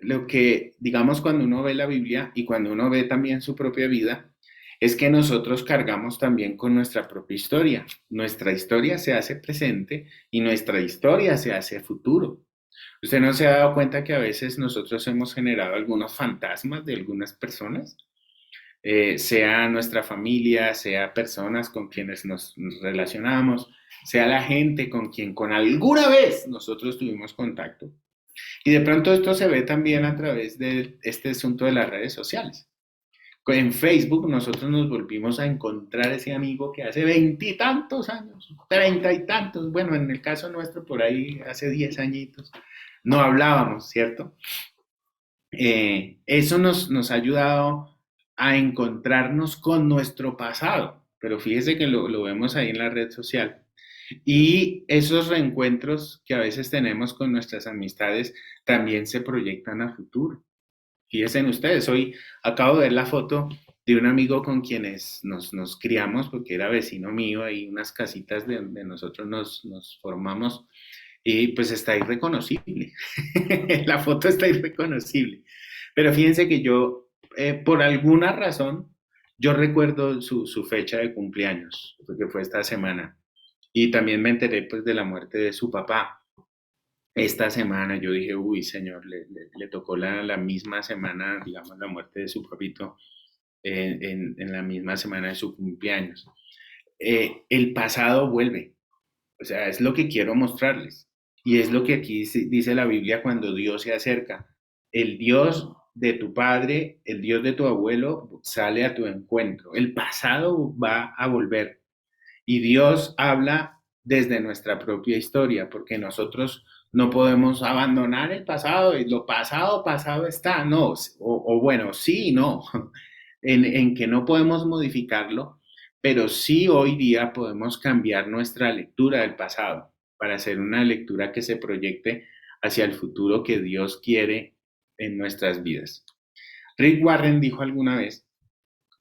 lo que, digamos, cuando uno ve la Biblia y cuando uno ve también su propia vida, es que nosotros cargamos también con nuestra propia historia. Nuestra historia se hace presente y nuestra historia se hace futuro. ¿Usted no se ha dado cuenta que a veces nosotros hemos generado algunos fantasmas de algunas personas? Sea nuestra familia, sea personas con quienes nos relacionamos, sea la gente con quien con alguna vez nosotros tuvimos contacto. Y de pronto esto se ve también a través de este asunto de las redes sociales. En Facebook nosotros nos volvimos a encontrar ese amigo que hace 20 y tantos años, 30 y tantos, bueno, en el caso nuestro por ahí hace 10 añitos, no hablábamos, ¿cierto? Eso nos ha ayudado a encontrarnos con nuestro pasado, pero fíjese que lo vemos ahí en la red social. Y esos reencuentros que a veces tenemos con nuestras amistades también se proyectan a futuro. Fíjense ustedes, hoy acabo de ver la foto de un amigo con quienes nos criamos, porque era vecino mío, ahí unas casitas de nosotros nos formamos, y pues está irreconocible. La foto está irreconocible. Pero fíjense que yo, por alguna razón, Yo recuerdo su fecha de cumpleaños, porque fue esta semana, y también me enteré pues de la muerte de su papá. Esta semana yo dije, uy, señor, le tocó la misma semana, digamos, la muerte de su papito en la misma semana de su cumpleaños. El pasado vuelve, o sea, es lo que quiero mostrarles. Y es lo que aquí dice la Biblia cuando Dios se acerca. El Dios de tu padre, el Dios de tu abuelo sale a tu encuentro. El pasado va a volver. Y Dios habla desde nuestra propia historia, porque nosotros no podemos abandonar el pasado y lo pasado, pasado está, no, o bueno, sí y no, en que no podemos modificarlo, pero sí hoy día podemos cambiar nuestra lectura del pasado para hacer una lectura que se proyecte hacia el futuro que Dios quiere en nuestras vidas. Rick Warren dijo alguna vez,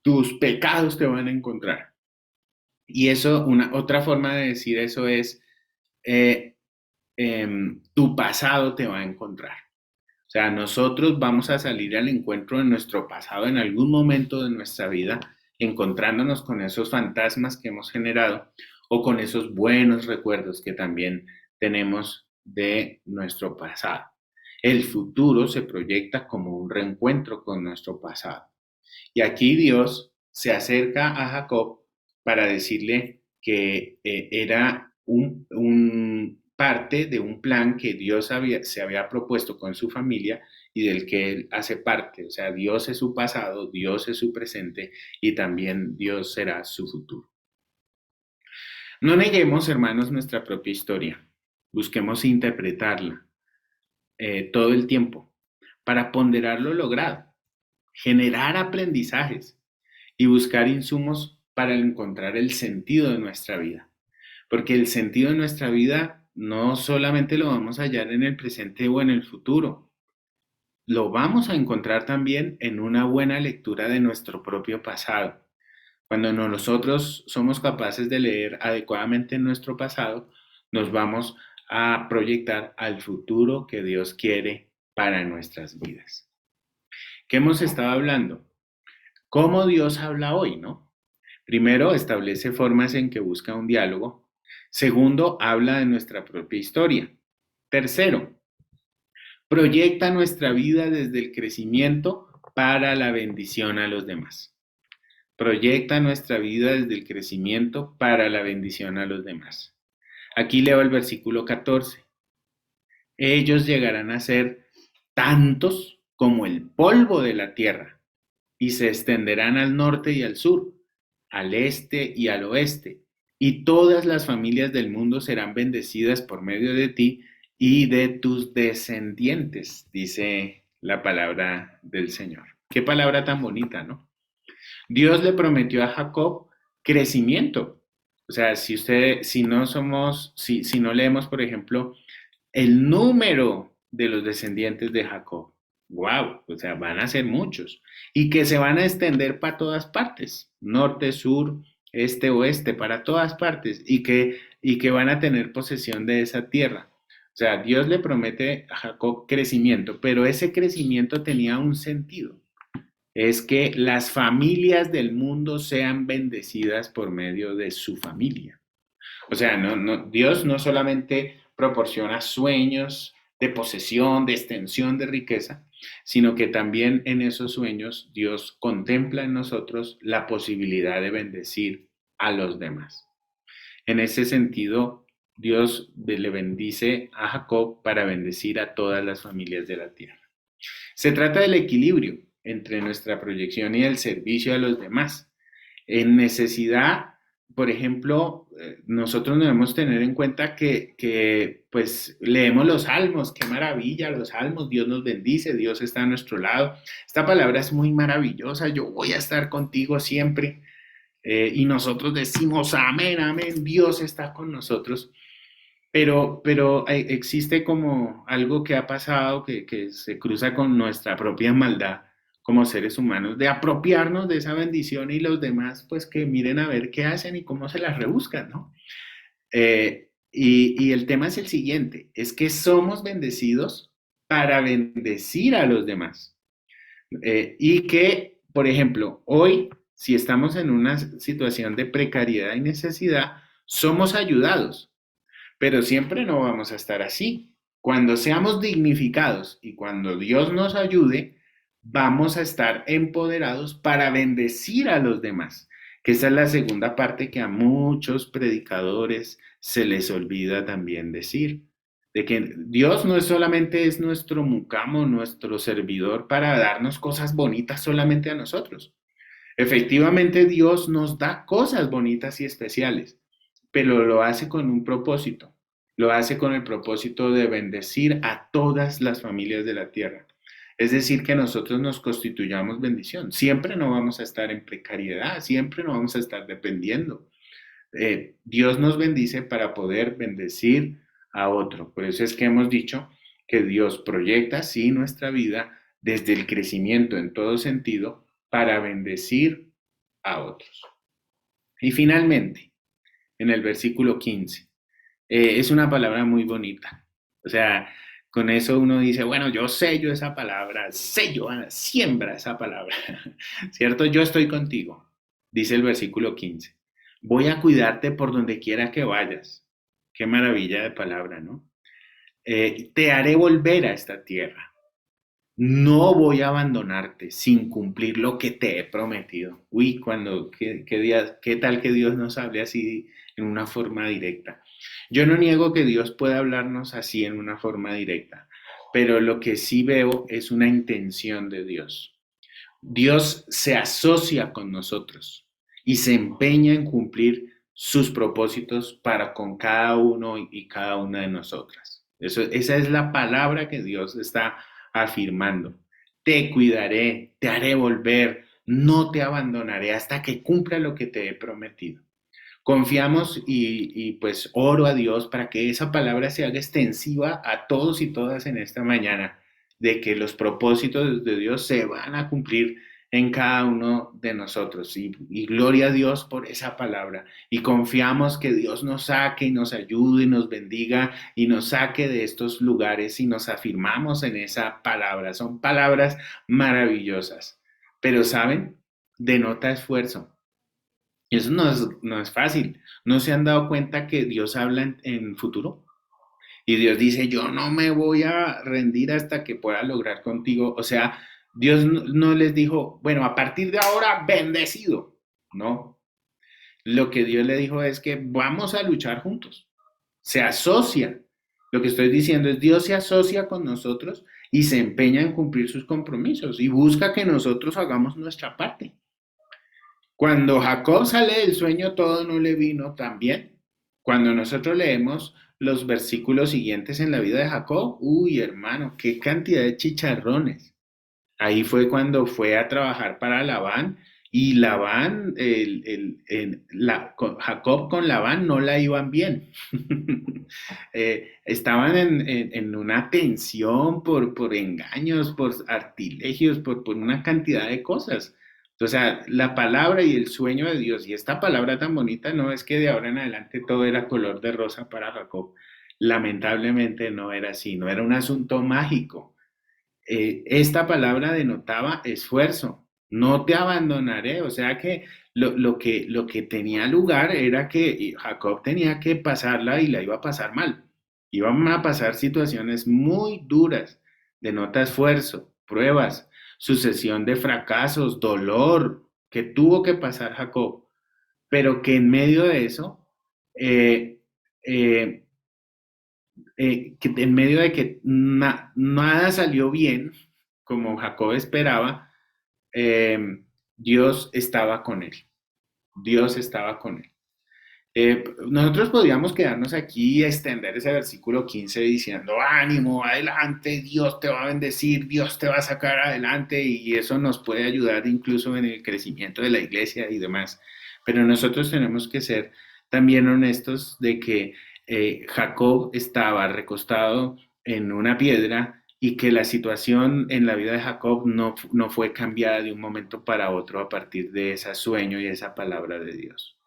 tus pecados te van a encontrar. Y eso, otra forma de decir eso es, tu pasado te va a encontrar. O sea, nosotros vamos a salir al encuentro de nuestro pasado en algún momento de nuestra vida, encontrándonos con esos fantasmas que hemos generado o con esos buenos recuerdos que también tenemos de nuestro pasado. El futuro se proyecta como un reencuentro con nuestro pasado. Y aquí Dios se acerca a Jacob para decirle que era parte de un plan que Dios se había propuesto con su familia y del que él hace parte. O sea, Dios es su pasado, Dios es su presente y también Dios será su futuro. No neguemos, hermanos, nuestra propia historia. Busquemos interpretarla todo el tiempo para ponderar lo logrado, generar aprendizajes y buscar insumos para encontrar el sentido de nuestra vida. Porque el sentido de nuestra vida no solamente lo vamos a hallar en el presente o en el futuro, lo vamos a encontrar también en una buena lectura de nuestro propio pasado. Cuando nosotros somos capaces de leer adecuadamente nuestro pasado, nos vamos a proyectar al futuro que Dios quiere para nuestras vidas. ¿Qué hemos estado hablando? ¿Cómo Dios habla hoy, no? Primero, establece formas en que busca un diálogo. Segundo, habla de nuestra propia historia. Tercero, proyecta nuestra vida desde el crecimiento para la bendición a los demás. Proyecta nuestra vida desde el crecimiento para la bendición a los demás. Aquí leo el versículo 14. Ellos llegarán a ser tantos como el polvo de la tierra y se extenderán al norte y al sur, al este y al oeste, y todas las familias del mundo serán bendecidas por medio de ti y de tus descendientes, dice la palabra del Señor. Qué palabra tan bonita, ¿no? Dios le prometió a Jacob crecimiento. O sea, si no leemos, por ejemplo, el número de los descendientes de Jacob, wow, o sea, van a ser muchos y que se van a extender para todas partes, norte, sur, este, oeste, para todas partes y que van a tener posesión de esa tierra. O sea, Dios le promete a Jacob crecimiento, pero ese crecimiento tenía un sentido. Es que las familias del mundo sean bendecidas por medio de su familia. O sea, Dios no solamente proporciona sueños de posesión, de extensión de riqueza, sino que también en esos sueños Dios contempla en nosotros la posibilidad de bendecir a los demás. En ese sentido, Dios le bendice a Jacob para bendecir a todas las familias de la tierra. Se trata del equilibrio entre nuestra proyección y el servicio a los demás. En necesidad, por ejemplo, nosotros debemos tener en cuenta que pues leemos los salmos, qué maravilla los salmos, Dios nos bendice, Dios está a nuestro lado. Esta palabra es muy maravillosa, yo voy a estar contigo siempre. Y nosotros decimos amén, amén, Dios está con nosotros. Pero existe como algo que ha pasado que se cruza con nuestra propia maldad como seres humanos, de apropiarnos de esa bendición y los demás, pues que miren a ver qué hacen y cómo se las rebuscan, ¿no? Y el tema es el siguiente, es que somos bendecidos para bendecir a los demás. Y que, por ejemplo, hoy si estamos en una situación de precariedad y necesidad, somos ayudados, pero siempre no vamos a estar así. Cuando seamos dignificados y cuando Dios nos ayude, vamos a estar empoderados para bendecir a los demás, que esa es la segunda parte que a muchos predicadores se les olvida también decir, de que Dios no es solamente es nuestro mucamo, nuestro servidor para darnos cosas bonitas solamente a nosotros. Efectivamente, Dios nos da cosas bonitas y especiales, pero lo hace con un propósito. Lo hace con el propósito de bendecir a todas las familias de la tierra. Es decir, que nosotros nos constituyamos bendición. Siempre no vamos a estar en precariedad, siempre no vamos a estar dependiendo. Dios nos bendice para poder bendecir a otro. Por eso es que hemos dicho que Dios proyecta así nuestra vida desde el crecimiento en todo sentido para bendecir a otros. Y finalmente, en el versículo 15, es una palabra muy bonita. O sea, con eso uno dice, bueno, yo sello esa palabra, siembra esa palabra, ¿cierto? Yo estoy contigo, dice el versículo 15. Voy a cuidarte por donde quiera que vayas. Qué maravilla de palabra, ¿no? Te haré volver a esta tierra. No voy a abandonarte sin cumplir lo que te he prometido. Uy, qué tal que Dios nos hable así en una forma directa. Yo no niego que Dios pueda hablarnos así en una forma directa, pero lo que sí veo es una intención de Dios. Dios se asocia con nosotros y se empeña en cumplir sus propósitos para con cada uno y cada una de nosotras. Esa es la palabra que Dios está afirmando. Te cuidaré, te haré volver, no te abandonaré hasta que cumpla lo que te he prometido. Confiamos y pues oro a Dios para que esa palabra se haga extensiva a todos y todas en esta mañana, de que los propósitos de Dios se van a cumplir en cada uno de nosotros. Y gloria a Dios por esa palabra. Y confiamos que Dios nos saque y nos ayude y nos bendiga y nos saque de estos lugares y nos afirmamos en esa palabra. Son palabras maravillosas. Pero, ¿saben? Denota esfuerzo. Y eso no es fácil. ¿No se han dado cuenta que Dios habla en futuro? Y Dios dice, yo no me voy a rendir hasta que pueda lograr contigo. O sea, Dios no les dijo, bueno, a partir de ahora, bendecido. No. Lo que Dios le dijo es que vamos a luchar juntos. Se asocia. Lo que estoy diciendo es, Dios se asocia con nosotros y se empeña en cumplir sus compromisos y busca que nosotros hagamos nuestra parte. Cuando Jacob sale del sueño, todo no le vino tan bien. Cuando nosotros leemos los versículos siguientes en la vida de Jacob, uy, hermano, qué cantidad de chicharrones. Ahí fue cuando fue a trabajar para Labán y Labán, Jacob con Labán no la iban bien. Estaban en una tensión por engaños, por artilegios, por una cantidad de cosas. O sea, la palabra y el sueño de Dios, y esta palabra tan bonita, no es que de ahora en adelante todo era color de rosa para Jacob. Lamentablemente no era así, no era un asunto mágico. Esta palabra denotaba esfuerzo, no te abandonaré, o sea que lo que tenía lugar era que Jacob tenía que pasarla y la iba a pasar mal. Iban a pasar situaciones muy duras, denota esfuerzo, pruebas, sucesión de fracasos, dolor que tuvo que pasar Jacob, pero que en medio de eso, eh, eh, que en medio de que nada salió bien, como Jacob esperaba, Dios estaba con él. Dios estaba con él. Nosotros podríamos quedarnos aquí y extender ese versículo 15 diciendo, ánimo, adelante, Dios te va a bendecir, Dios te va a sacar adelante y eso nos puede ayudar incluso en el crecimiento de la iglesia y demás. Pero nosotros tenemos que ser también honestos de que Jacob estaba recostado en una piedra y que la situación en la vida de Jacob no fue cambiada de un momento para otro a partir de ese sueño y esa palabra de Dios.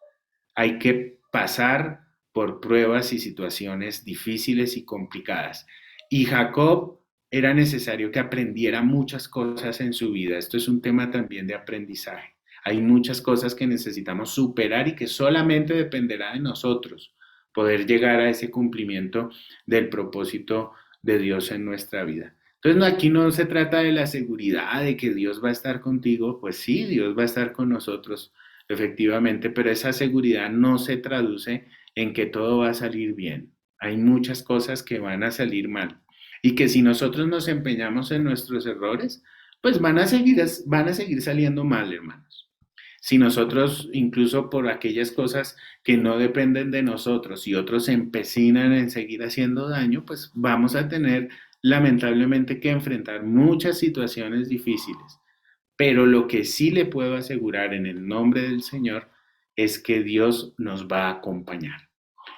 Hay que pasar por pruebas y situaciones difíciles y complicadas. Y Jacob era necesario que aprendiera muchas cosas en su vida. Esto es un tema también de aprendizaje. Hay muchas cosas que necesitamos superar y que solamente dependerá de nosotros poder llegar a ese cumplimiento del propósito de Dios en nuestra vida. Entonces, aquí no se trata de la seguridad de que Dios va a estar contigo, pues sí, Dios va a estar con nosotros, efectivamente, pero esa seguridad no se traduce en que todo va a salir bien. Hay muchas cosas que van a salir mal y que si nosotros nos empeñamos en nuestros errores, pues van a seguir saliendo mal, hermanos. Si nosotros, incluso por aquellas cosas que no dependen de nosotros y otros se empecinan en seguir haciendo daño, pues vamos a tener lamentablemente que enfrentar muchas situaciones difíciles. Pero lo que sí le puedo asegurar en el nombre del Señor es que Dios nos va a acompañar.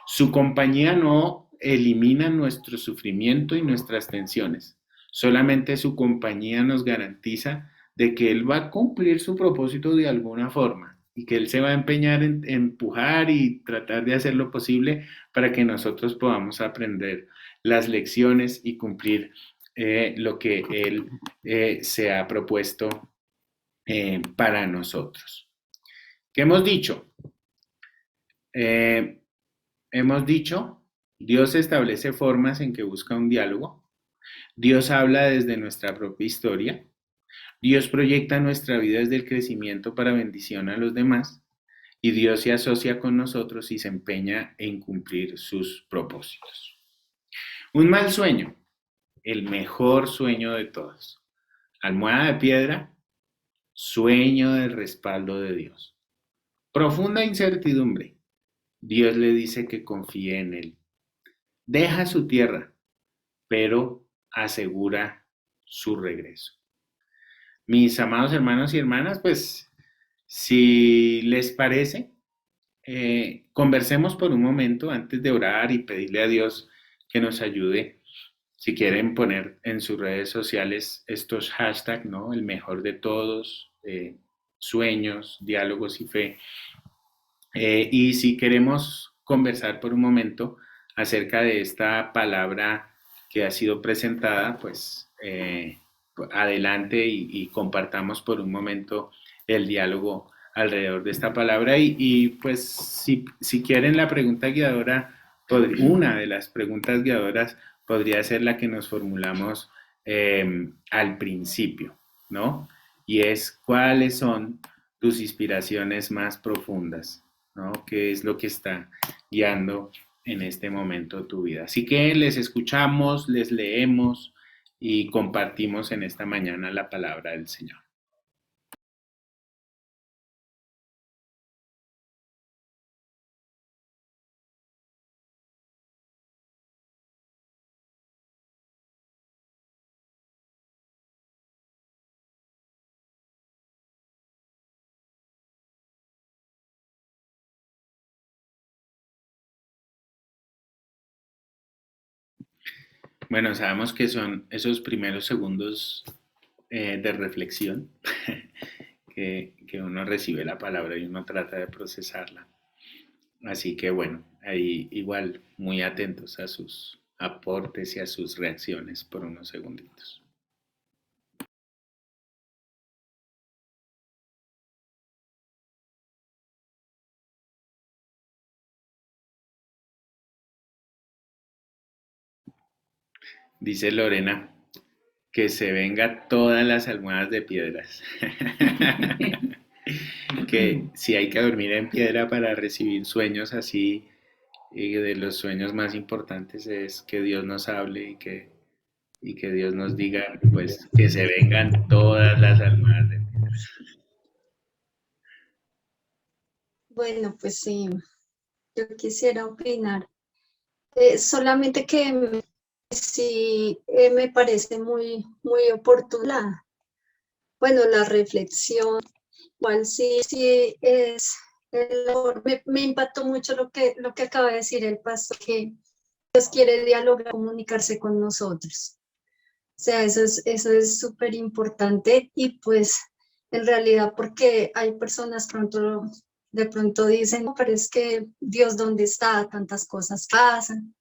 Su compañía no elimina nuestro sufrimiento y nuestras tensiones. Solamente su compañía nos garantiza de que Él va a cumplir su propósito de alguna forma y que Él se va a empeñar en empujar y tratar de hacer lo posible para que nosotros podamos aprender las lecciones y cumplir lo que Él se ha propuesto para nosotros. ¿Qué hemos dicho? Hemos dicho, Dios establece formas en que busca un diálogo. Dios habla desde nuestra propia historia. Dios proyecta nuestra vida desde el crecimiento para bendición a los demás. Y Dios se asocia con nosotros y se empeña en cumplir sus propósitos. Un mal sueño, el mejor sueño de todos. Almohada de piedra, sueño del respaldo de Dios. Profunda incertidumbre. Dios le dice que confíe en Él. Deja su tierra, pero asegura su regreso. Mis amados hermanos y hermanas, pues si les parece, conversemos por un momento antes de orar y pedirle a Dios que nos ayude. Si quieren poner en sus redes sociales estos hashtags, ¿no? El mejor de todos, sueños, diálogos y fe. Y si queremos conversar por un momento acerca de esta palabra que ha sido presentada, pues adelante y compartamos por un momento el diálogo alrededor de esta palabra. Y pues si quieren la pregunta guiadora, una de las preguntas guiadoras podría ser la que nos formulamos al principio, ¿no? Y es, ¿cuáles son tus inspiraciones más profundas? ¿No? ¿Qué es lo que está guiando en este momento tu vida? Así que les escuchamos, les leemos y compartimos en esta mañana la palabra del Señor. Bueno, sabemos que son esos primeros segundos de reflexión que uno recibe la palabra y uno trata de procesarla. Así que bueno, ahí igual muy atentos a sus aportes y a sus reacciones por unos segunditos. Dice Lorena, que se venga todas las almohadas de piedras. Que si hay que dormir en piedra para recibir sueños así, y de los sueños más importantes es que Dios nos hable y que Dios nos diga, pues, que se vengan todas las almohadas de piedra. Bueno, pues sí, yo quisiera opinar. Solamente que sí me parece muy oportuna. Bueno, la reflexión, igual sí es, me impactó mucho lo que acaba de decir el pastor, que Dios quiere dialogar, comunicarse con nosotros. O sea, eso es súper importante y pues en realidad porque hay personas de pronto dicen, no, pero es que Dios dónde está, tantas cosas pasan.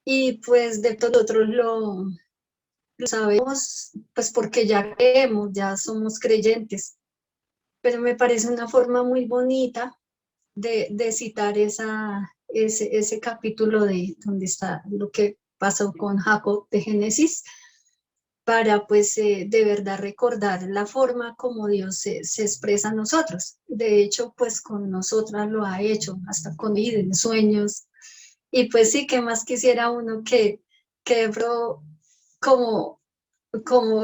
Y pues de todos nosotros lo sabemos, pues porque ya creemos, ya somos creyentes. pero me parece una forma muy bonita de citar ese capítulo de donde está lo que pasó con Jacob de Génesis, para pues de verdad recordar la forma como Dios se expresa a nosotros. De hecho, pues con nosotras lo ha hecho, hasta con vida, en sueños. Y pues sí, que más quisiera uno que bro, como,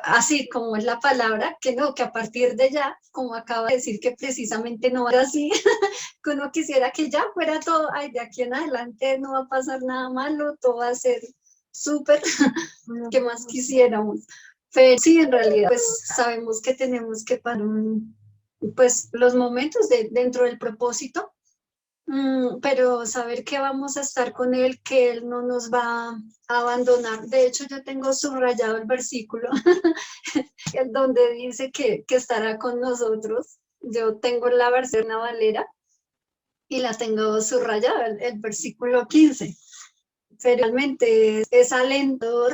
así como es la palabra, que no, que a partir de ya, como acaba de decir, que precisamente no va a ser así, que uno quisiera que ya fuera todo, ay, de aquí en adelante no va a pasar nada malo, todo va a ser súper, que más quisiéramos. Pero sí, en realidad, pues sabemos que tenemos que parar pues los momentos dentro del propósito, pero saber que vamos a estar con Él, que Él no nos va a abandonar. De hecho, yo tengo subrayado el versículo en donde dice que estará con nosotros. Yo tengo la versión Valera y la tengo subrayada, el versículo 15. Pero realmente es alentador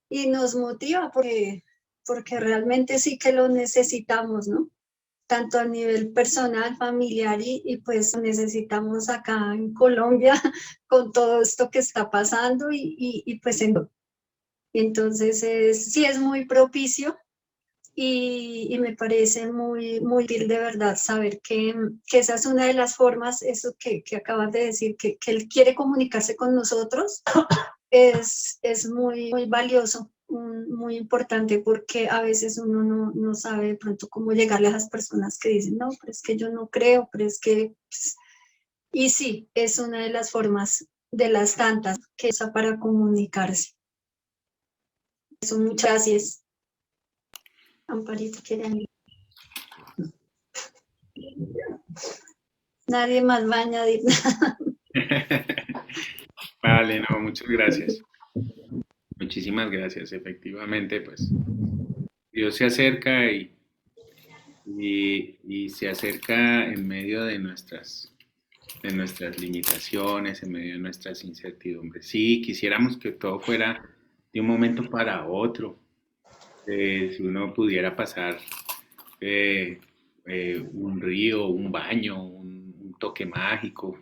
y nos motiva porque realmente sí que lo necesitamos, ¿no? Tanto a nivel personal, familiar y pues necesitamos acá en Colombia con todo esto que está pasando y pues entonces sí es muy propicio y me parece muy, muy útil de verdad saber que esa es una de las formas, eso que acabas de decir, que Él quiere comunicarse con nosotros, es muy, muy valioso, muy importante, porque a veces uno no sabe de pronto cómo llegarle a esas personas que dicen, no, pero es que yo no creo, pero es que, pues, y sí, es una de las formas de las tantas que usa para comunicarse. Eso, muchas gracias. Amparito, ¿quieren? Nadie más va a añadir nada. Vale, no, muchas gracias. Muchísimas gracias. Efectivamente, pues Dios se acerca y se acerca en medio de nuestras limitaciones, en medio de nuestras incertidumbres. Sí, quisiéramos que todo fuera de un momento para otro. Si uno pudiera pasar eh, un río, un baño, un toque mágico,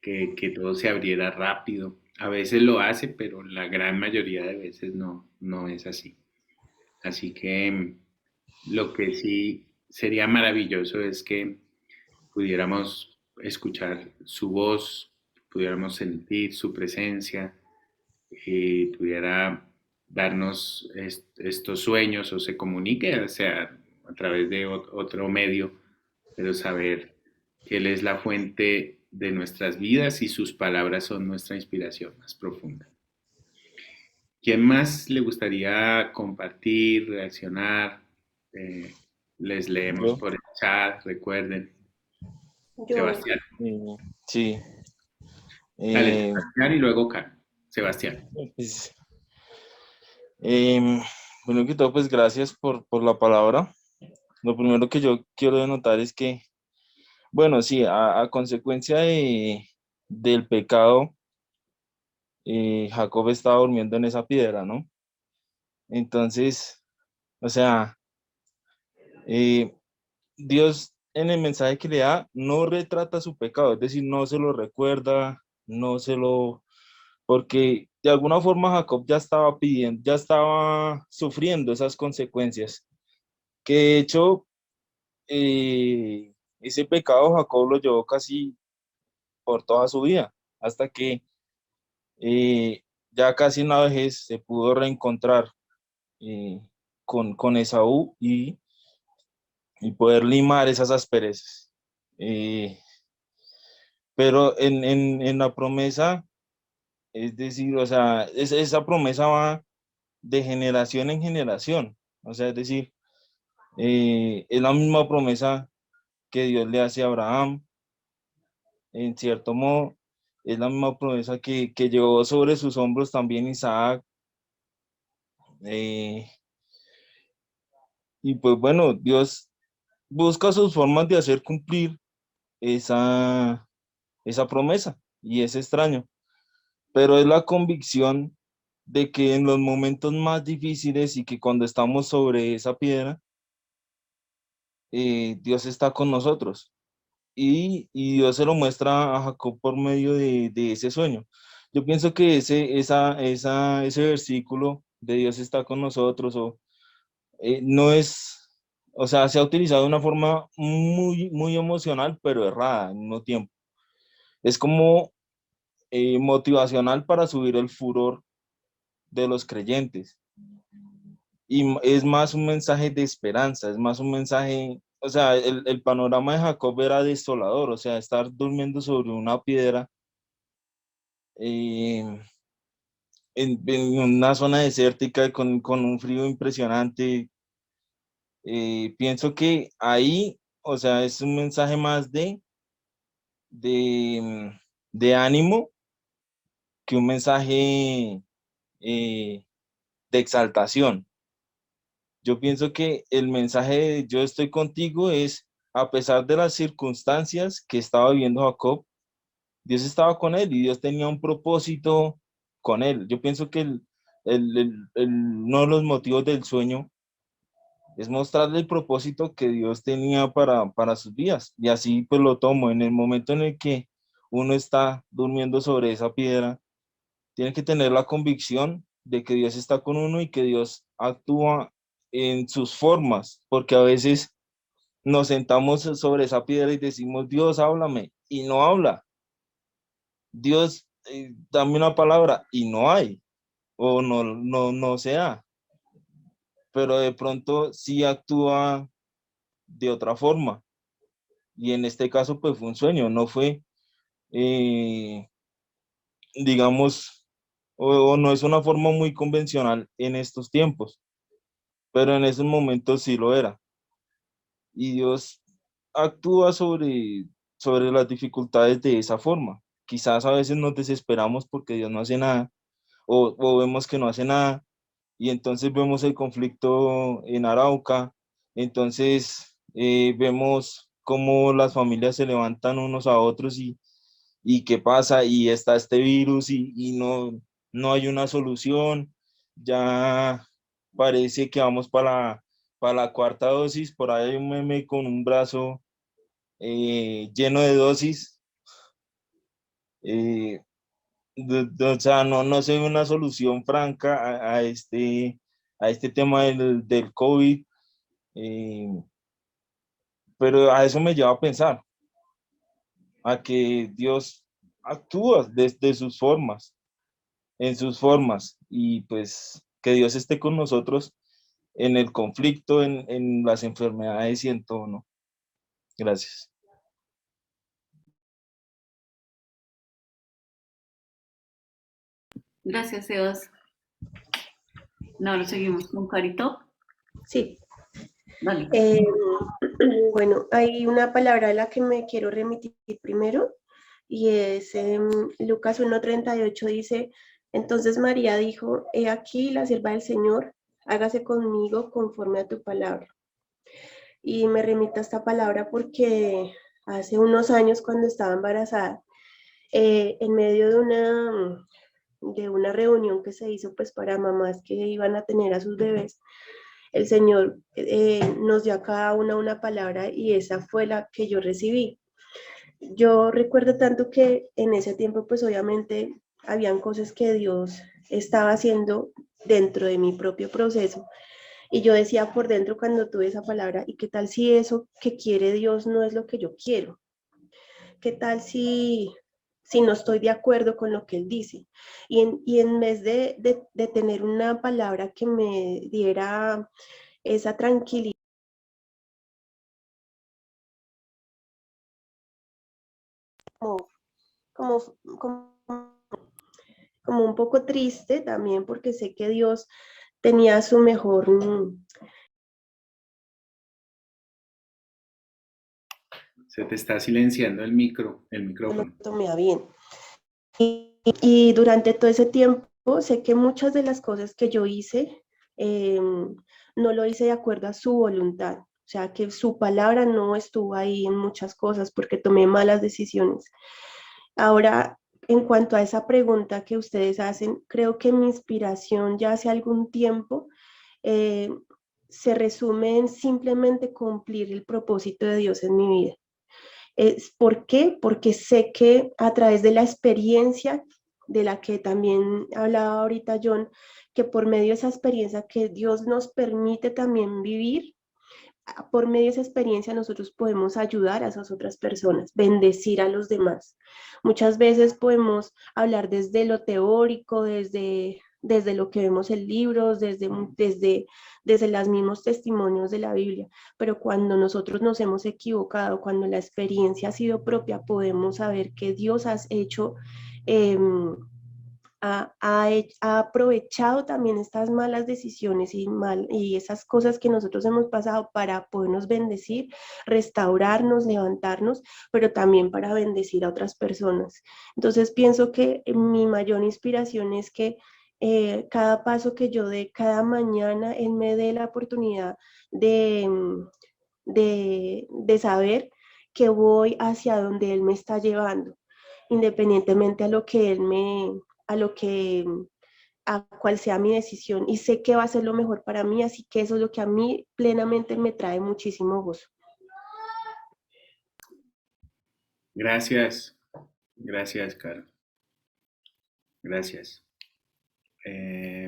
que todo se abriera rápido. A veces lo hace, pero la gran mayoría de veces no es así. Así que lo que sí sería maravilloso es que pudiéramos escuchar su voz, pudiéramos sentir su presencia, y pudiera darnos estos sueños o se comunique, o sea, a través de otro medio, pero saber que Él es la fuente de nuestras vidas y sus palabras son nuestra inspiración más profunda. ¿Quién más le gustaría compartir, reaccionar? Eh, Les leemos Yo, por el chat, recuerden. Yo, Sebastián. sí. Dale, eh, Sebastián y luego Karen. Sebastián. pues, em, bueno, que todo, pues gracias por la palabra. Lo primero que yo quiero denotar es que, bueno, sí, a consecuencia del pecado, Jacob estaba durmiendo en esa piedra, ¿no? Entonces, o sea, eh, Dios en el mensaje que le da no retrata su pecado, es decir, no se lo recuerda, no se lo, porque de alguna forma Jacob ya estaba pidiendo, ya estaba sufriendo esas consecuencias, que de hecho ese pecado Jacob lo llevó casi por toda su vida, hasta que ya casi en la vejez se pudo reencontrar eh, con Esaú y poder limar esas asperezas. Eh, pero en la promesa, es decir, o sea, esa promesa va de generación en generación. O sea, es decir, es la misma promesa que Dios le hace a Abraham, en cierto modo, es la misma promesa que llevó sobre sus hombros también Isaac. eh, y pues bueno, Dios busca sus formas de hacer cumplir esa promesa y es extraño, pero es la convicción de que en los momentos más difíciles y que cuando estamos sobre esa piedra, Dios está con nosotros. Y Dios se lo muestra a Jacob por medio de ese sueño. Yo pienso que ese versículo de Dios está con nosotros, no es, o sea, se ha utilizado de una forma muy, muy emocional, pero errada al mismo tiempo. Es como motivacional para subir el furor de los creyentes. Y es más un mensaje de esperanza, es más un mensaje, o sea, el panorama de Jacob era desolador, o sea, estar durmiendo sobre una piedra eh, en una zona desértica con un frío impresionante. Pienso que ahí, o sea, es un mensaje más de, de ánimo que un mensaje de exaltación. Yo pienso que el mensaje de yo estoy contigo es, a pesar de las circunstancias que estaba viviendo Jacob, Dios estaba con él y Dios tenía un propósito con él. Yo pienso que uno de los motivos del sueño es mostrarle el propósito que Dios tenía para sus vidas. Y así pues lo tomo. En el momento en el que uno está durmiendo sobre esa piedra, tiene que tener la convicción de que Dios está con uno y que Dios actúa en sus formas, porque a veces nos sentamos sobre esa piedra y decimos, Dios, háblame, y no habla. Dios, dame una palabra, y no hay, o no se da, pero de pronto sí actúa de otra forma. Y en este caso, pues fue un sueño, no fue, eh, digamos, o no es una forma muy convencional en estos tiempos, pero en esos momentos sí lo era. Y Dios actúa sobre las dificultades de esa forma. Quizás a veces nos desesperamos porque Dios no hace nada, o vemos que no hace nada, y entonces vemos el conflicto en Arauca, entonces vemos cómo las familias se levantan unos a otros y qué pasa, y está este virus y no hay una solución, ya parece que vamos para la cuarta dosis, por ahí hay un meme con un brazo lleno de dosis, eh, o sea, no se ve una solución franca a este tema del COVID, eh, pero a eso me lleva a pensar, a que Dios actúa desde sus formas, en sus formas, y pues que Dios esté con nosotros en el conflicto, en las enfermedades y en todo, ¿no? Gracias. Gracias, Sebas. No, ahora seguimos con Carito. Sí, Dale. bueno, hay una palabra a la que me quiero remitir primero y es Lucas 1:38 dice, entonces María dijo, he aquí la sierva del Señor, hágase conmigo conforme a tu palabra. Y me remito a esta palabra porque hace unos años cuando estaba embarazada, en medio de una reunión que se hizo pues para mamás que iban a tener a sus bebés, el Señor nos dio a cada una palabra y esa fue la que yo recibí. Yo recuerdo tanto que en ese tiempo pues obviamente habían cosas que Dios estaba haciendo dentro de mi propio proceso y yo decía por dentro cuando tuve esa palabra, ¿y qué tal si eso que quiere Dios no es lo que yo quiero? ¿Qué tal si no estoy de acuerdo con lo que Él dice? Y en vez de tener una palabra que me diera esa tranquilidad, como, como, como, como un poco triste también porque sé que Dios tenía su mejor, Se te está silenciando el lo micrófono. tomé a bien. Y durante todo ese tiempo sé que muchas de las cosas que yo hice no lo hice de acuerdo a su voluntad. O sea, que su palabra no estuvo ahí en muchas cosas porque tomé malas decisiones. Ahora, en cuanto a esa pregunta que ustedes hacen, creo que mi inspiración ya hace algún tiempo eh, se resume en simplemente cumplir el propósito de Dios en mi vida. ¿Por qué? Porque sé que a través de la experiencia de la que también hablaba ahorita John, que por medio de esa experiencia que Dios nos permite también vivir, por medio de esa experiencia nosotros podemos ayudar a esas otras personas, bendecir a los demás. Muchas veces podemos hablar desde lo teórico, desde lo que vemos en libros, desde los mismos testimonios de la Biblia, pero cuando nosotros nos hemos equivocado, cuando la experiencia ha sido propia, podemos saber que Dios ha hecho... ha aprovechado también estas malas decisiones y esas cosas que nosotros hemos pasado para podernos bendecir, restaurarnos, levantarnos, pero también para bendecir a otras personas. Entonces pienso que mi mayor inspiración es que cada paso que yo dé, cada mañana, Él me dé la oportunidad de saber que voy hacia donde Él me está llevando, independientemente a lo que a cuál sea mi decisión, y sé que va a ser lo mejor para mí, así que eso es lo que a mí plenamente me trae muchísimo gozo. Gracias, Caro. Gracias.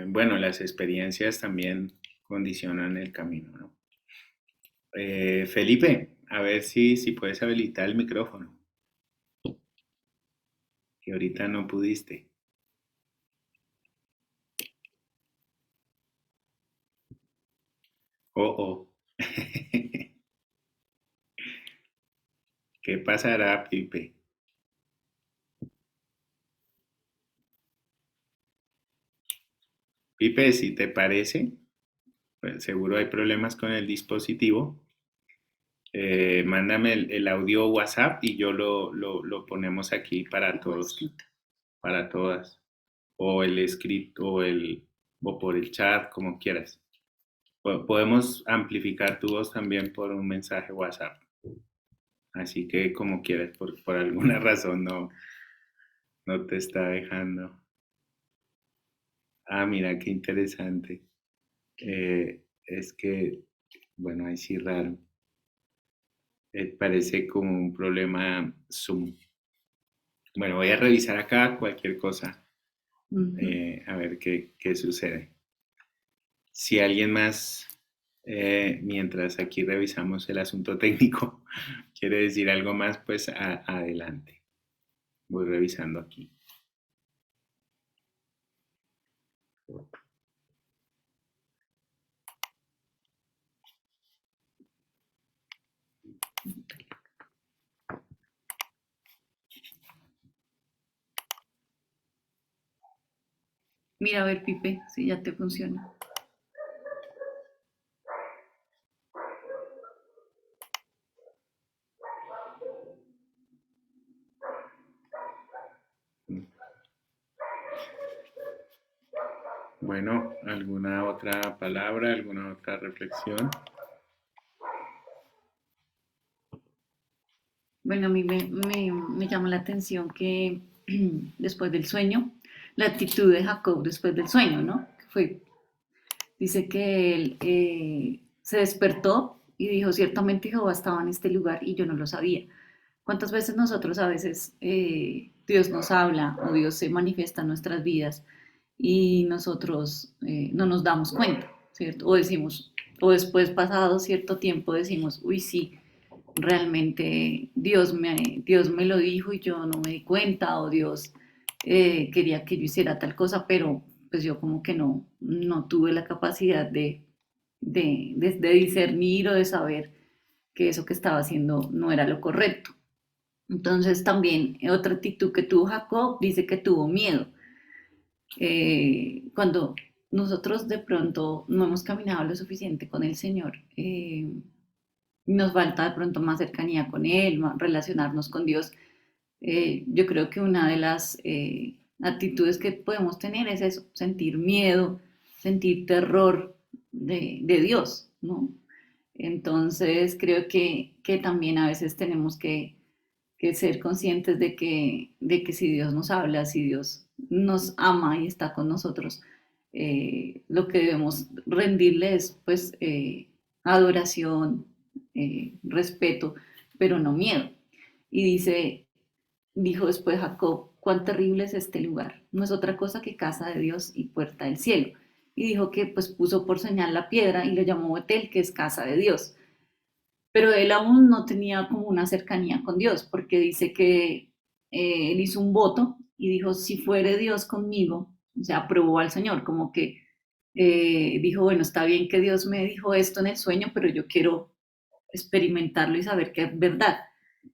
Bueno, las experiencias también condicionan el camino, ¿no? Felipe, a ver si puedes habilitar el micrófono, que ahorita no pudiste. Oh. ¿Qué pasará, Pipe? Pipe, si te parece, pues seguro hay problemas con el dispositivo. Mándame el audio WhatsApp y yo lo ponemos aquí para todos, para todas. O el escrito, o por el chat, como quieras. Podemos amplificar tu voz también por un mensaje WhatsApp. Así que como quieras, por alguna razón no te está dejando. Ah, mira, qué interesante. Es que, bueno, ahí sí raro. Parece como un problema Zoom. Bueno, voy a revisar acá cualquier cosa. A ver qué sucede. Si alguien más, mientras aquí revisamos el asunto técnico, quiere decir algo más, pues adelante. Voy revisando aquí. Mira, a ver, Pipe, si ya te funciona. Bueno, ¿alguna otra palabra, alguna otra reflexión? Bueno, a mí me llama la atención que después del sueño, la actitud de Jacob después del sueño, ¿no? Dice que él se despertó y dijo, ciertamente Jehová estaba en este lugar y yo no lo sabía. ¿Cuántas veces nosotros a veces Dios nos habla o Dios se manifiesta en nuestras vidas y nosotros no nos damos cuenta, ¿cierto? O decimos, o después pasado cierto tiempo decimos, uy, sí, realmente Dios me lo dijo y yo no me di cuenta, o Dios quería que yo hiciera tal cosa, pero pues yo como que no tuve la capacidad de discernir o de saber que eso que estaba haciendo no era lo correcto. Entonces también otra actitud que tuvo Jacob dice que tuvo miedo. Cuando nosotros de pronto no hemos caminado lo suficiente con el Señor, nos falta de pronto más cercanía con Él, relacionarnos con Dios. Yo creo que una de las actitudes que podemos tener es eso, sentir miedo, sentir terror de Dios, ¿no? Entonces creo que también a veces tenemos que ser conscientes de que si Dios nos habla, si Dios nos ama y está con nosotros, lo que debemos rendirle es pues adoración, respeto, pero no miedo. Y dijo después Jacob, cuán terrible es este lugar, no es otra cosa que casa de Dios y puerta del cielo. Y dijo que pues puso por señal la piedra y lo llamó Betel, que es casa de Dios. Pero él aún no tenía como una cercanía con Dios, porque dice que él hizo un voto y dijo, si fuere Dios conmigo, o sea, aprobó al Señor, como que dijo, bueno, está bien que Dios me dijo esto en el sueño, pero yo quiero experimentarlo y saber que es verdad.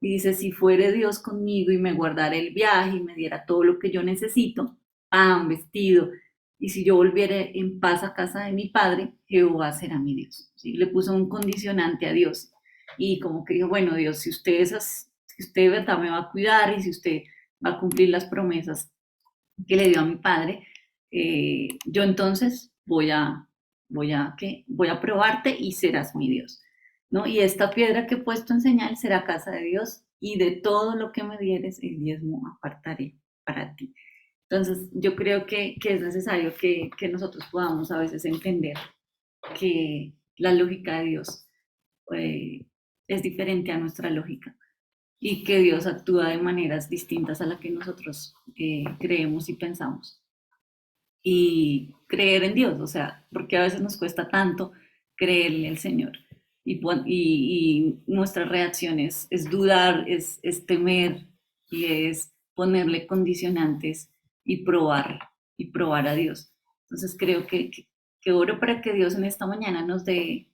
Y dice, si fuere Dios conmigo y me guardara el viaje y me diera todo lo que yo necesito, pan, vestido, y si yo volviera en paz a casa de mi padre, Jehová será mi Dios. ¿Sí? Le puso un condicionante a Dios. Y como que dijo, bueno, Dios, si usted de verdad me va a cuidar y si usted va a cumplir las promesas que le dio a mi padre, yo entonces voy a probarte y serás mi Dios, ¿no? Y esta piedra que he puesto en señal será casa de Dios y de todo lo que me dieres el diezmo apartaré para ti. Entonces yo creo que es necesario que nosotros podamos a veces entender que la lógica de Dios eh, es diferente a nuestra lógica y que Dios actúa de maneras distintas a las que nosotros creemos y pensamos. Y creer en Dios, o sea, porque a veces nos cuesta tanto creerle al Señor. Y nuestra reacción es dudar, es temer y es ponerle condicionantes y probar a Dios. Entonces creo que oro para que Dios en esta mañana nos dé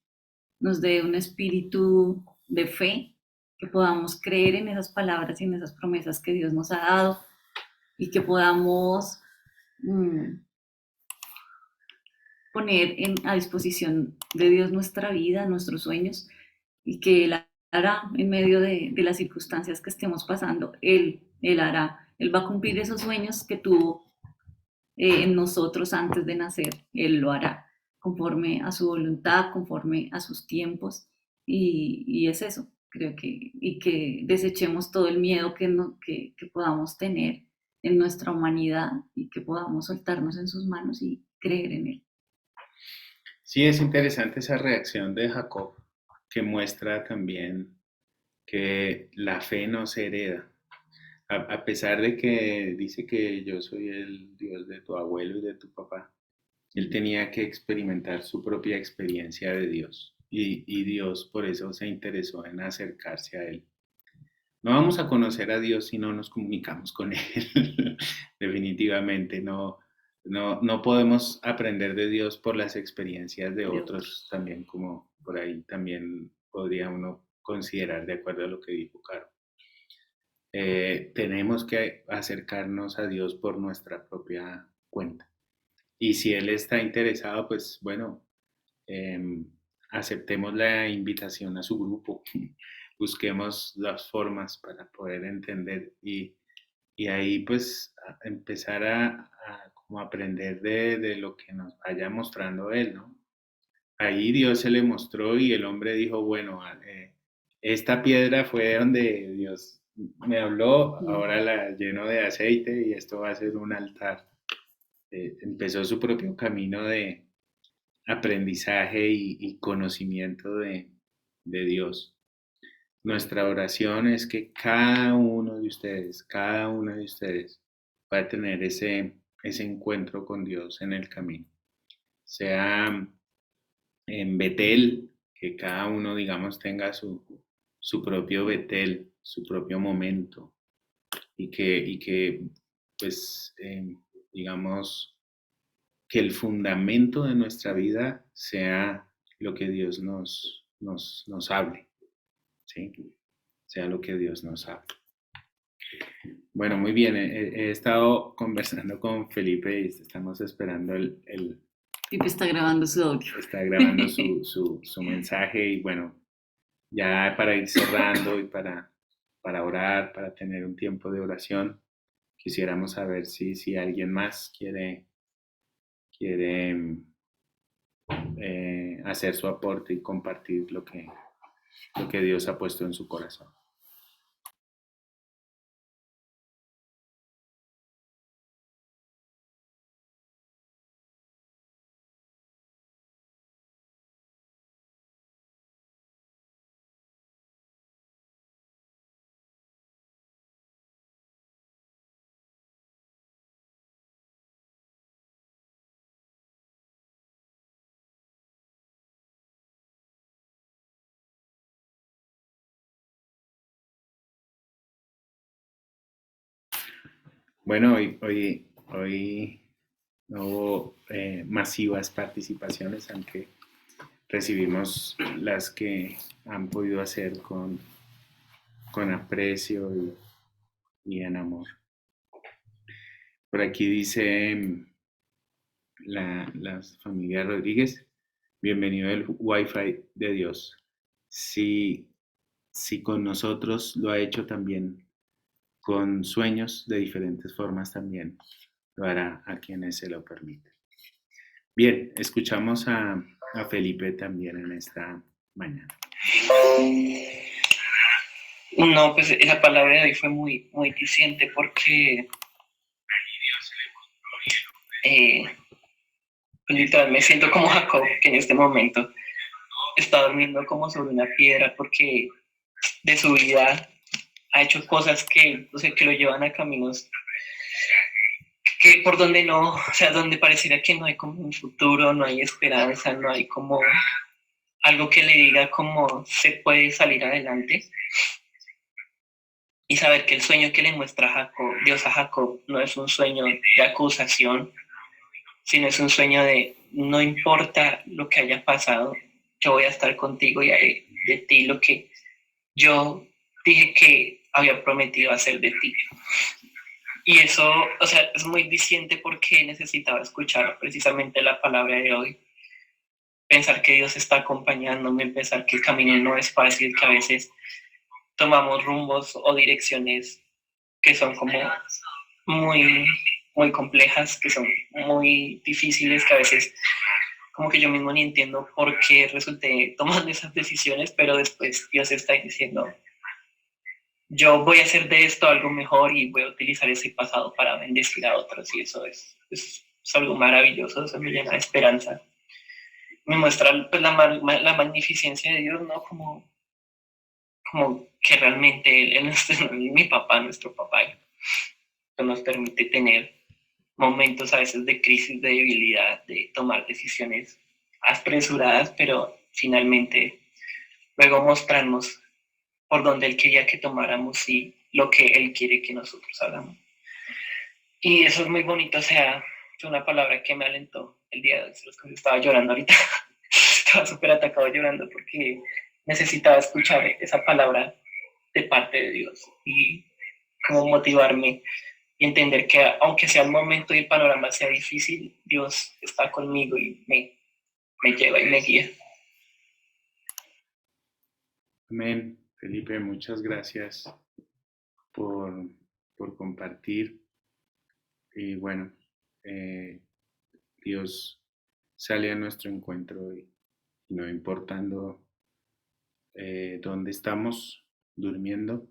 un espíritu de fe, que podamos creer en esas palabras y en esas promesas que Dios nos ha dado y que podamos poner a disposición de Dios nuestra vida, nuestros sueños, y que Él hará en medio de las circunstancias que estemos pasando. Él hará, Él va a cumplir esos sueños que tuvo en nosotros antes de nacer. Él lo hará conforme a su voluntad, conforme a sus tiempos, y es eso, creo y que desechemos todo el miedo que podamos tener en nuestra humanidad y que podamos soltarnos en sus manos y creer en Él. Sí, es interesante esa reacción de Jacob, que muestra también que la fe no se hereda. A pesar de que dice que yo soy el Dios de tu abuelo y de tu papá, él tenía que experimentar su propia experiencia de Dios. Y Dios por eso se interesó en acercarse a él. No vamos a conocer a Dios si no nos comunicamos con Él. Definitivamente no podemos aprender de Dios por las experiencias de otros también, como por ahí también podría uno considerar de acuerdo a lo que dijo Caro. Tenemos que acercarnos a Dios por nuestra propia cuenta. Y si Él está interesado, pues bueno, aceptemos la invitación a su grupo, busquemos las formas para poder entender y ahí pues empezar a como aprender de lo que nos vaya mostrando Él, ¿no? Ahí Dios se le mostró y el hombre dijo, bueno, esta piedra fue donde Dios me habló, ahora la lleno de aceite y esto va a ser un altar. Empezó su propio camino de aprendizaje y conocimiento de Dios. Nuestra oración es que cada uno de ustedes, cada una de ustedes va a tener ese encuentro con Dios en el camino. Sea en Betel, que cada uno, digamos, tenga su propio Betel, su propio momento, y que pues, digamos, que el fundamento de nuestra vida sea lo que Dios nos hable, ¿sí? Sea lo que Dios nos hable. Bueno, muy bien, he estado conversando con Felipe y estamos esperando Felipe está grabando su audio. Está grabando su mensaje y bueno, ya para ir cerrando y para orar, para tener un tiempo de oración, quisiéramos saber si alguien más quiere hacer su aporte y compartir lo que Dios ha puesto en su corazón. Bueno, hoy no hubo masivas participaciones, aunque recibimos las que han podido hacer con aprecio y en amor. Por aquí dice la familia Rodríguez, bienvenido al Wi-Fi de Dios. Si con nosotros lo ha hecho también con sueños de diferentes formas, también lo hará a quienes se lo permiten. Bien, escuchamos a Felipe también en esta mañana. No, pues la palabra de hoy fue muy, muy diciente porque pues, literal me siento como Jacob, que en este momento está durmiendo como sobre una piedra porque de su vida ha hecho cosas que, o sea, que lo llevan a caminos que por donde no, o sea, donde pareciera que no hay como un futuro, no hay esperanza, no hay como algo que le diga cómo se puede salir adelante. Y saber que el sueño que le muestra Jacob, Dios a Jacob no es un sueño de acusación, sino es un sueño de no importa lo que haya pasado, yo voy a estar contigo y haré de ti lo que yo dije que había prometido hacer de ti. Y eso, o sea, es muy diciente porque necesitaba escuchar precisamente la palabra de hoy. Pensar que Dios está acompañándome, pensar que el camino no es fácil, que a veces tomamos rumbos o direcciones que son como muy, muy complejas, que son muy difíciles, que a veces como que yo mismo ni entiendo por qué resulté tomando esas decisiones, pero después Dios está diciendo, yo voy a hacer de esto algo mejor y voy a utilizar ese pasado para bendecir a otros, y eso es algo maravilloso, eso me llena de esperanza. Me muestra pues, la magnificencia de Dios, ¿no? Como que realmente Él es mi papá, nuestro papá, que nos permite tener momentos a veces de crisis, de debilidad, de tomar decisiones apresuradas, pero finalmente luego mostrarnos por donde Él quería que tomáramos y lo que Él quiere que nosotros hagamos. Y eso es muy bonito, o sea, fue una palabra que me alentó el día de hoy. Estaba llorando ahorita, estaba súper atacado llorando porque necesitaba escuchar esa palabra de parte de Dios y como motivarme y entender que aunque sea el momento y el panorama sea difícil, Dios está conmigo y me lleva y me guía. Amén. Felipe, muchas gracias por compartir. Y bueno, Dios sale a nuestro encuentro y no importando dónde estamos durmiendo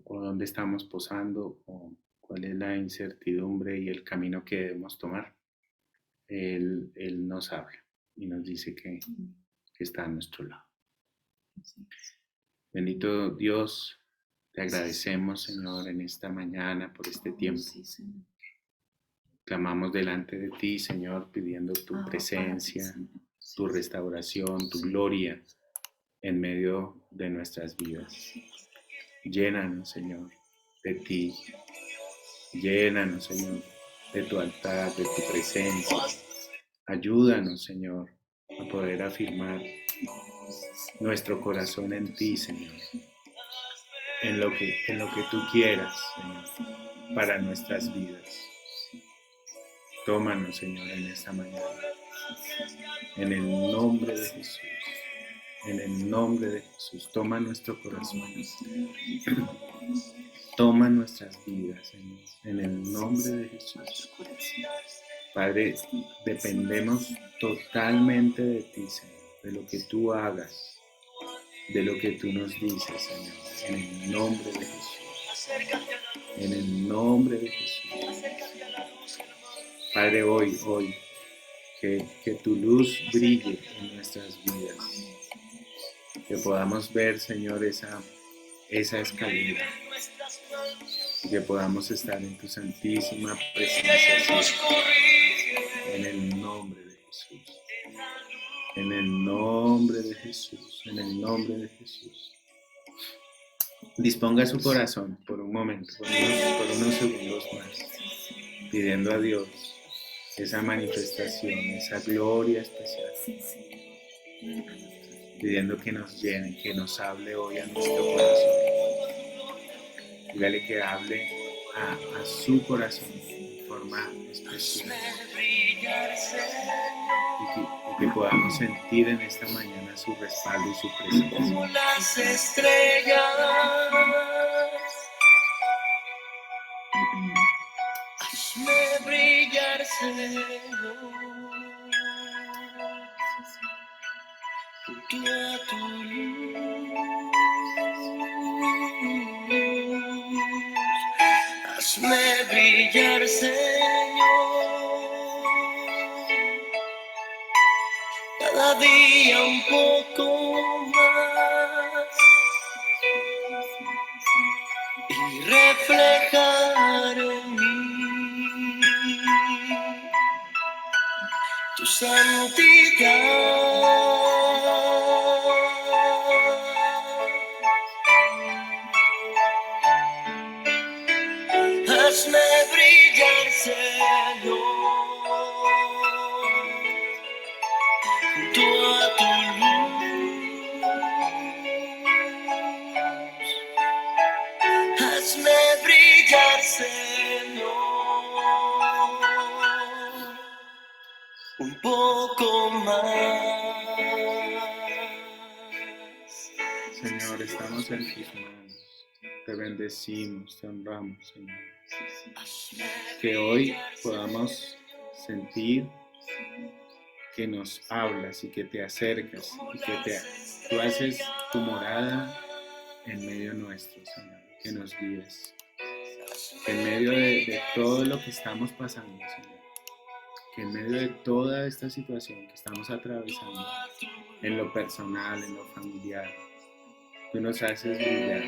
o dónde estamos posando o cuál es la incertidumbre y el camino que debemos tomar, Él nos habla y nos dice que está a nuestro lado. Bendito Dios, te agradecemos, Señor, en esta mañana por este tiempo. Clamamos delante de ti, Señor, pidiendo tu presencia, tu restauración, tu gloria en medio de nuestras vidas. Llénanos, Señor, de ti. Llénanos, Señor, de tu altar, de tu presencia. Ayúdanos, Señor, a poder afirmar nuestro corazón en ti, Señor. En lo que tú quieras, Señor, para nuestras vidas. Tómanos, Señor, en esta mañana. En el nombre de Jesús. En el nombre de Jesús. Toma nuestro corazón. Toma nuestras vidas, Señor. En el nombre de Jesús. Padre, dependemos totalmente de ti, Señor. De lo que tú hagas. De lo que tú nos dices, Señor. En el nombre de Jesús. En el nombre de Jesús. Padre, hoy, que tu luz brille en nuestras vidas. Que podamos ver, Señor, esa escalera. Y que podamos estar en tu santísima presencia, Señor. En el nombre de Jesús. En el nombre de Jesús. En el nombre de Jesús. disponga su corazón por un momento, por unos segundos más, pidiendo a Dios esa manifestación, esa gloria especial, pidiendo que nos llene, que nos hable hoy a nuestro corazón. Dígale que hable a su corazón de forma especial y que podamos sentir en esta mañana su respaldo y su presencia. Como las estrellas, hazme brillar, Señor, junto a tu luz. Hazme brillar, Señor, cada día un poco más y reflejar en mí tu santidad. Hazme brillar, Señor, junto a tu luz. Hazme brillar, Señor, un poco más. Señor, estamos en tus manos. Te bendecimos, te honramos, Señor. Que hoy podamos sentir que nos hablas y que te acercas y que tú haces tu morada en medio nuestro, Señor. Que nos guíes. Que en medio de todo lo que estamos pasando, Señor. Que en medio de toda esta situación que estamos atravesando, en lo personal, en lo familiar, tú nos haces brillar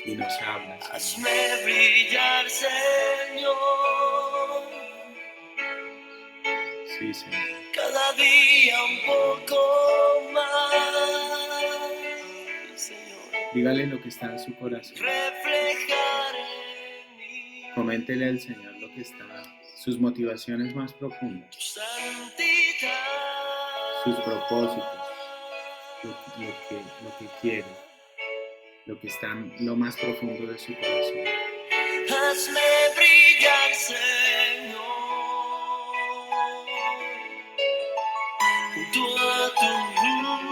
y nos hablas, Señor. Hazme brillar, Señor, Sí, Señor. cada día un poco más, Señor. Dígale lo que está en su corazón. Reflejar en mí Coméntele al Señor lo que está, sus motivaciones más profundas, tu santidad. sus propósitos, lo que quiere, lo que está en lo más profundo de su corazón. Hazme brillar, Señor, junto a tu luz.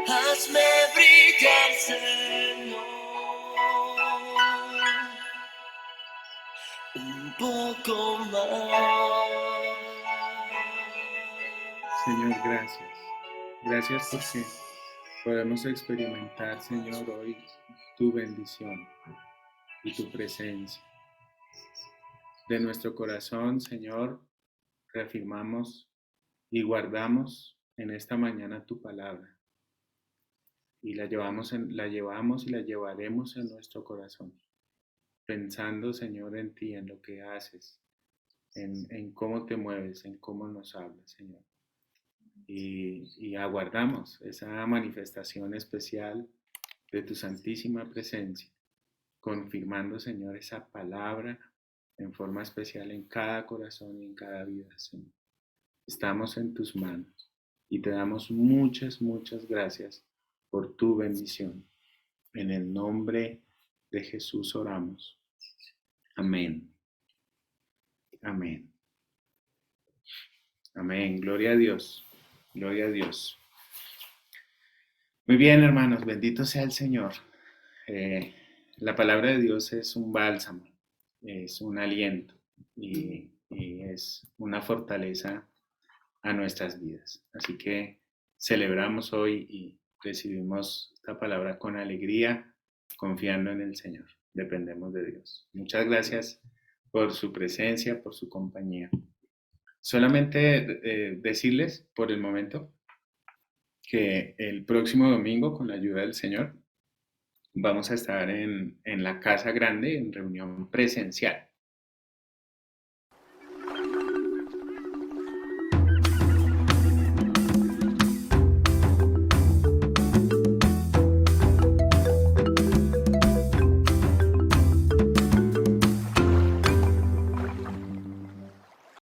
Hazme brillar, Señor, un poco más. Señor, gracias. Gracias porque podemos experimentar, Señor, hoy tu bendición y tu presencia. De nuestro corazón, Señor, reafirmamos y guardamos en esta mañana tu palabra. Y la llevamos y la llevaremos en nuestro corazón. Pensando, Señor, en ti, en lo que haces, en cómo te mueves, en cómo nos hablas, Señor. Y aguardamos esa manifestación especial de tu santísima presencia, confirmando, Señor, esa palabra en forma especial en cada corazón y en cada vida, Señor. Estamos en tus manos y te damos muchas, muchas gracias por tu bendición. En el nombre de Jesús oramos. Amén. Amén. Amén. Gloria a Dios. Gloria a Dios. Muy bien, hermanos. Bendito sea el Señor. La palabra de Dios es un bálsamo, es un aliento y es una fortaleza a nuestras vidas. Así que celebramos hoy y recibimos esta palabra con alegría, confiando en el Señor. Dependemos de Dios. Muchas gracias por su presencia, por su compañía. Solamente decirles por el momento que el próximo domingo, con la ayuda del Señor, vamos a estar en la Casa Grande en reunión presencial.